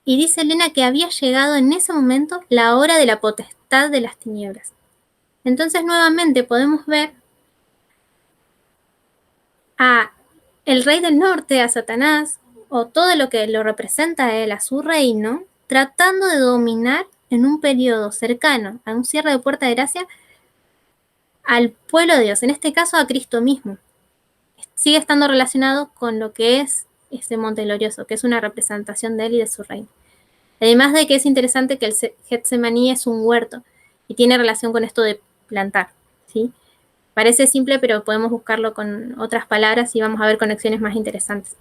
y dice Elena que había llegado en ese momento la hora de la potestad de las tinieblas. Entonces nuevamente podemos ver a el rey del norte, a Satanás, o todo lo que lo representa a él, a su reino, tratando de dominar en un periodo cercano a un cierre de puerta de gracia al pueblo de Dios, en este caso a Cristo mismo. Sigue estando relacionado con lo que es este monte glorioso, que es una representación de él y de su reino. Además de que es interesante que el Getsemaní es un huerto y tiene relación con esto de plantar, ¿sí? Parece simple, pero podemos buscarlo con otras palabras y vamos a ver conexiones más interesantes.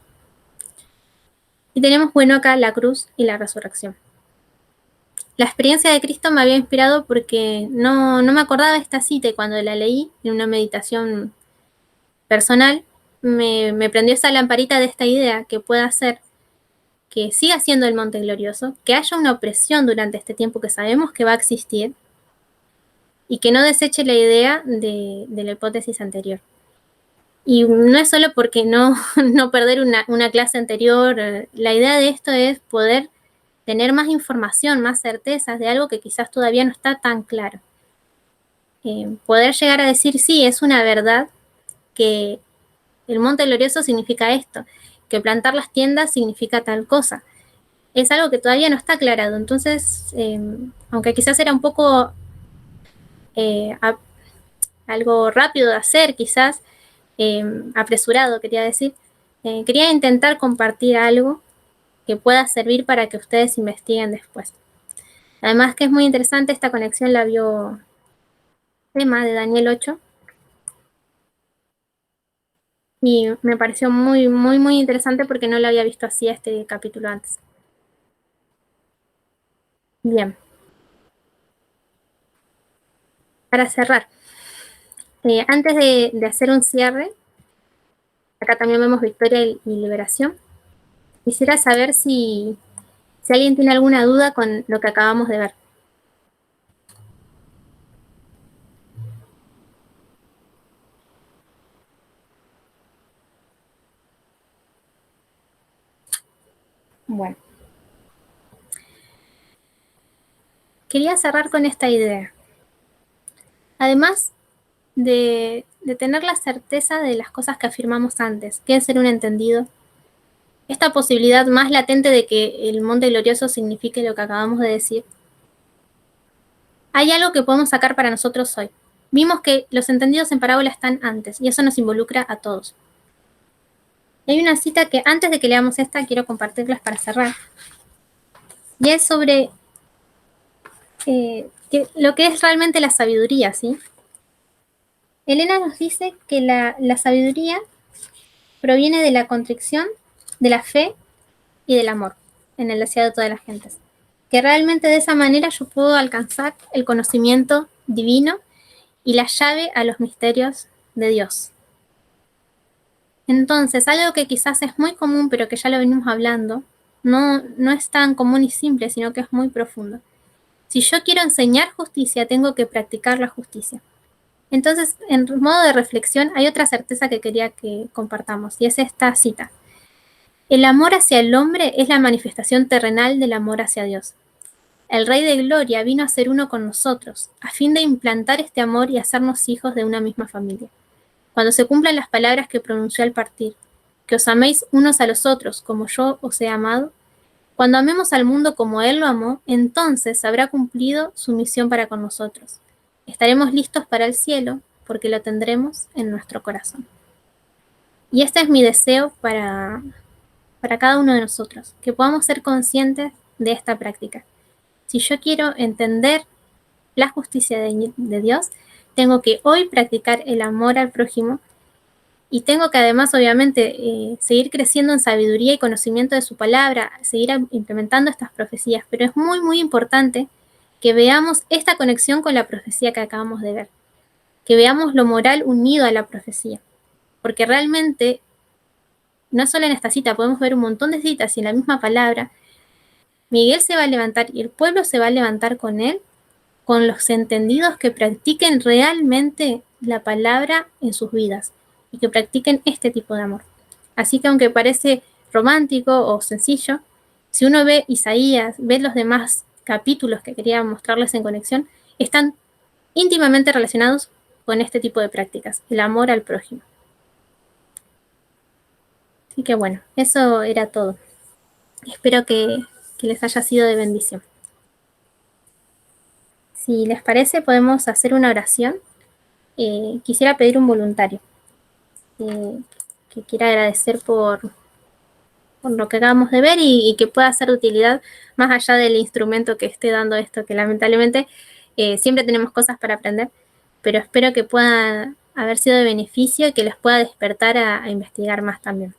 Y tenemos, bueno, acá la cruz y la resurrección. La experiencia de Cristo me había inspirado porque no me acordaba de esta cita, y cuando la leí en una meditación personal, me prendió esa lamparita de esta idea que pueda ser que siga siendo el monte glorioso, que haya una opresión durante este tiempo que sabemos que va a existir, y que no deseche la idea de la hipótesis anterior. Y no es solo porque no perder una clase anterior, la idea de esto es poder tener más información, más certezas de algo que quizás todavía no está tan claro. Poder llegar a decir, sí, es una verdad que el monte glorioso significa esto, que plantar las tiendas significa tal cosa. Es algo que todavía no está aclarado. Entonces, aunque quizás era un poco algo rápido de hacer, quizás apresurado, quería decir, quería intentar compartir algo que pueda servir para que ustedes investiguen después. Además que es muy interesante, esta conexión la vio Tema de Daniel 8, y me pareció muy, muy, muy interesante porque no lo había visto así este capítulo antes. Bien. Para cerrar, antes de hacer un cierre, acá también vemos victoria y liberación. Quisiera saber si alguien tiene alguna duda con lo que acabamos de ver. Bueno. Quería cerrar con esta idea. Además de tener la certeza de las cosas que afirmamos antes, que es ser un entendido. Esta posibilidad más latente de que el monte glorioso signifique lo que acabamos de decir. Hay algo que podemos sacar para nosotros hoy. Vimos que los entendidos en parábola están antes, y eso nos involucra a todos. Hay una cita que antes de que leamos esta, quiero compartirlas para cerrar. Y es sobre lo que es realmente la sabiduría, ¿sí? Elena nos dice que la sabiduría proviene de la contrición, de la fe y del amor en el deseo de todas las gentes. Que realmente de esa manera yo puedo alcanzar el conocimiento divino y la llave a los misterios de Dios. Entonces, algo que quizás es muy común, pero que ya lo venimos hablando, no es tan común y simple, sino que es muy profundo. Si yo quiero enseñar justicia, tengo que practicar la justicia. Entonces, en modo de reflexión, hay otra certeza que quería que compartamos, y es esta cita. El amor hacia el hombre es la manifestación terrenal del amor hacia Dios. El Rey de Gloria vino a ser uno con nosotros, a fin de implantar este amor y hacernos hijos de una misma familia. Cuando se cumplan las palabras que pronunció al partir, que os améis unos a los otros como yo os he amado, cuando amemos al mundo como Él lo amó, entonces habrá cumplido su misión para con nosotros. Estaremos listos para el cielo porque lo tendremos en nuestro corazón. Y este es mi deseo para cada uno de nosotros, que podamos ser conscientes de esta práctica. Si yo quiero entender la justicia de Dios, tengo que hoy practicar el amor al prójimo y tengo que además, obviamente, seguir creciendo en sabiduría y conocimiento de su palabra, seguir implementando estas profecías, pero es muy, muy importante que veamos esta conexión con la profecía que acabamos de ver, que veamos lo moral unido a la profecía, porque realmente, no solo en esta cita, podemos ver un montón de citas y en la misma palabra, Miguel se va a levantar y el pueblo se va a levantar con él, con los entendidos que practiquen realmente la palabra en sus vidas y que practiquen este tipo de amor. Así que aunque parece romántico o sencillo, si uno ve Isaías, ve los demás capítulos que quería mostrarles en conexión, están íntimamente relacionados con este tipo de prácticas, el amor al prójimo. Así que bueno, eso era todo. Espero que les haya sido de bendición. Si les parece, podemos hacer una oración. Quisiera pedir un voluntario que quiera agradecer por lo que acabamos de ver y que pueda ser de utilidad más allá del instrumento que esté dando esto, que lamentablemente siempre tenemos cosas para aprender, pero espero que pueda haber sido de beneficio y que les pueda despertar a investigar más también.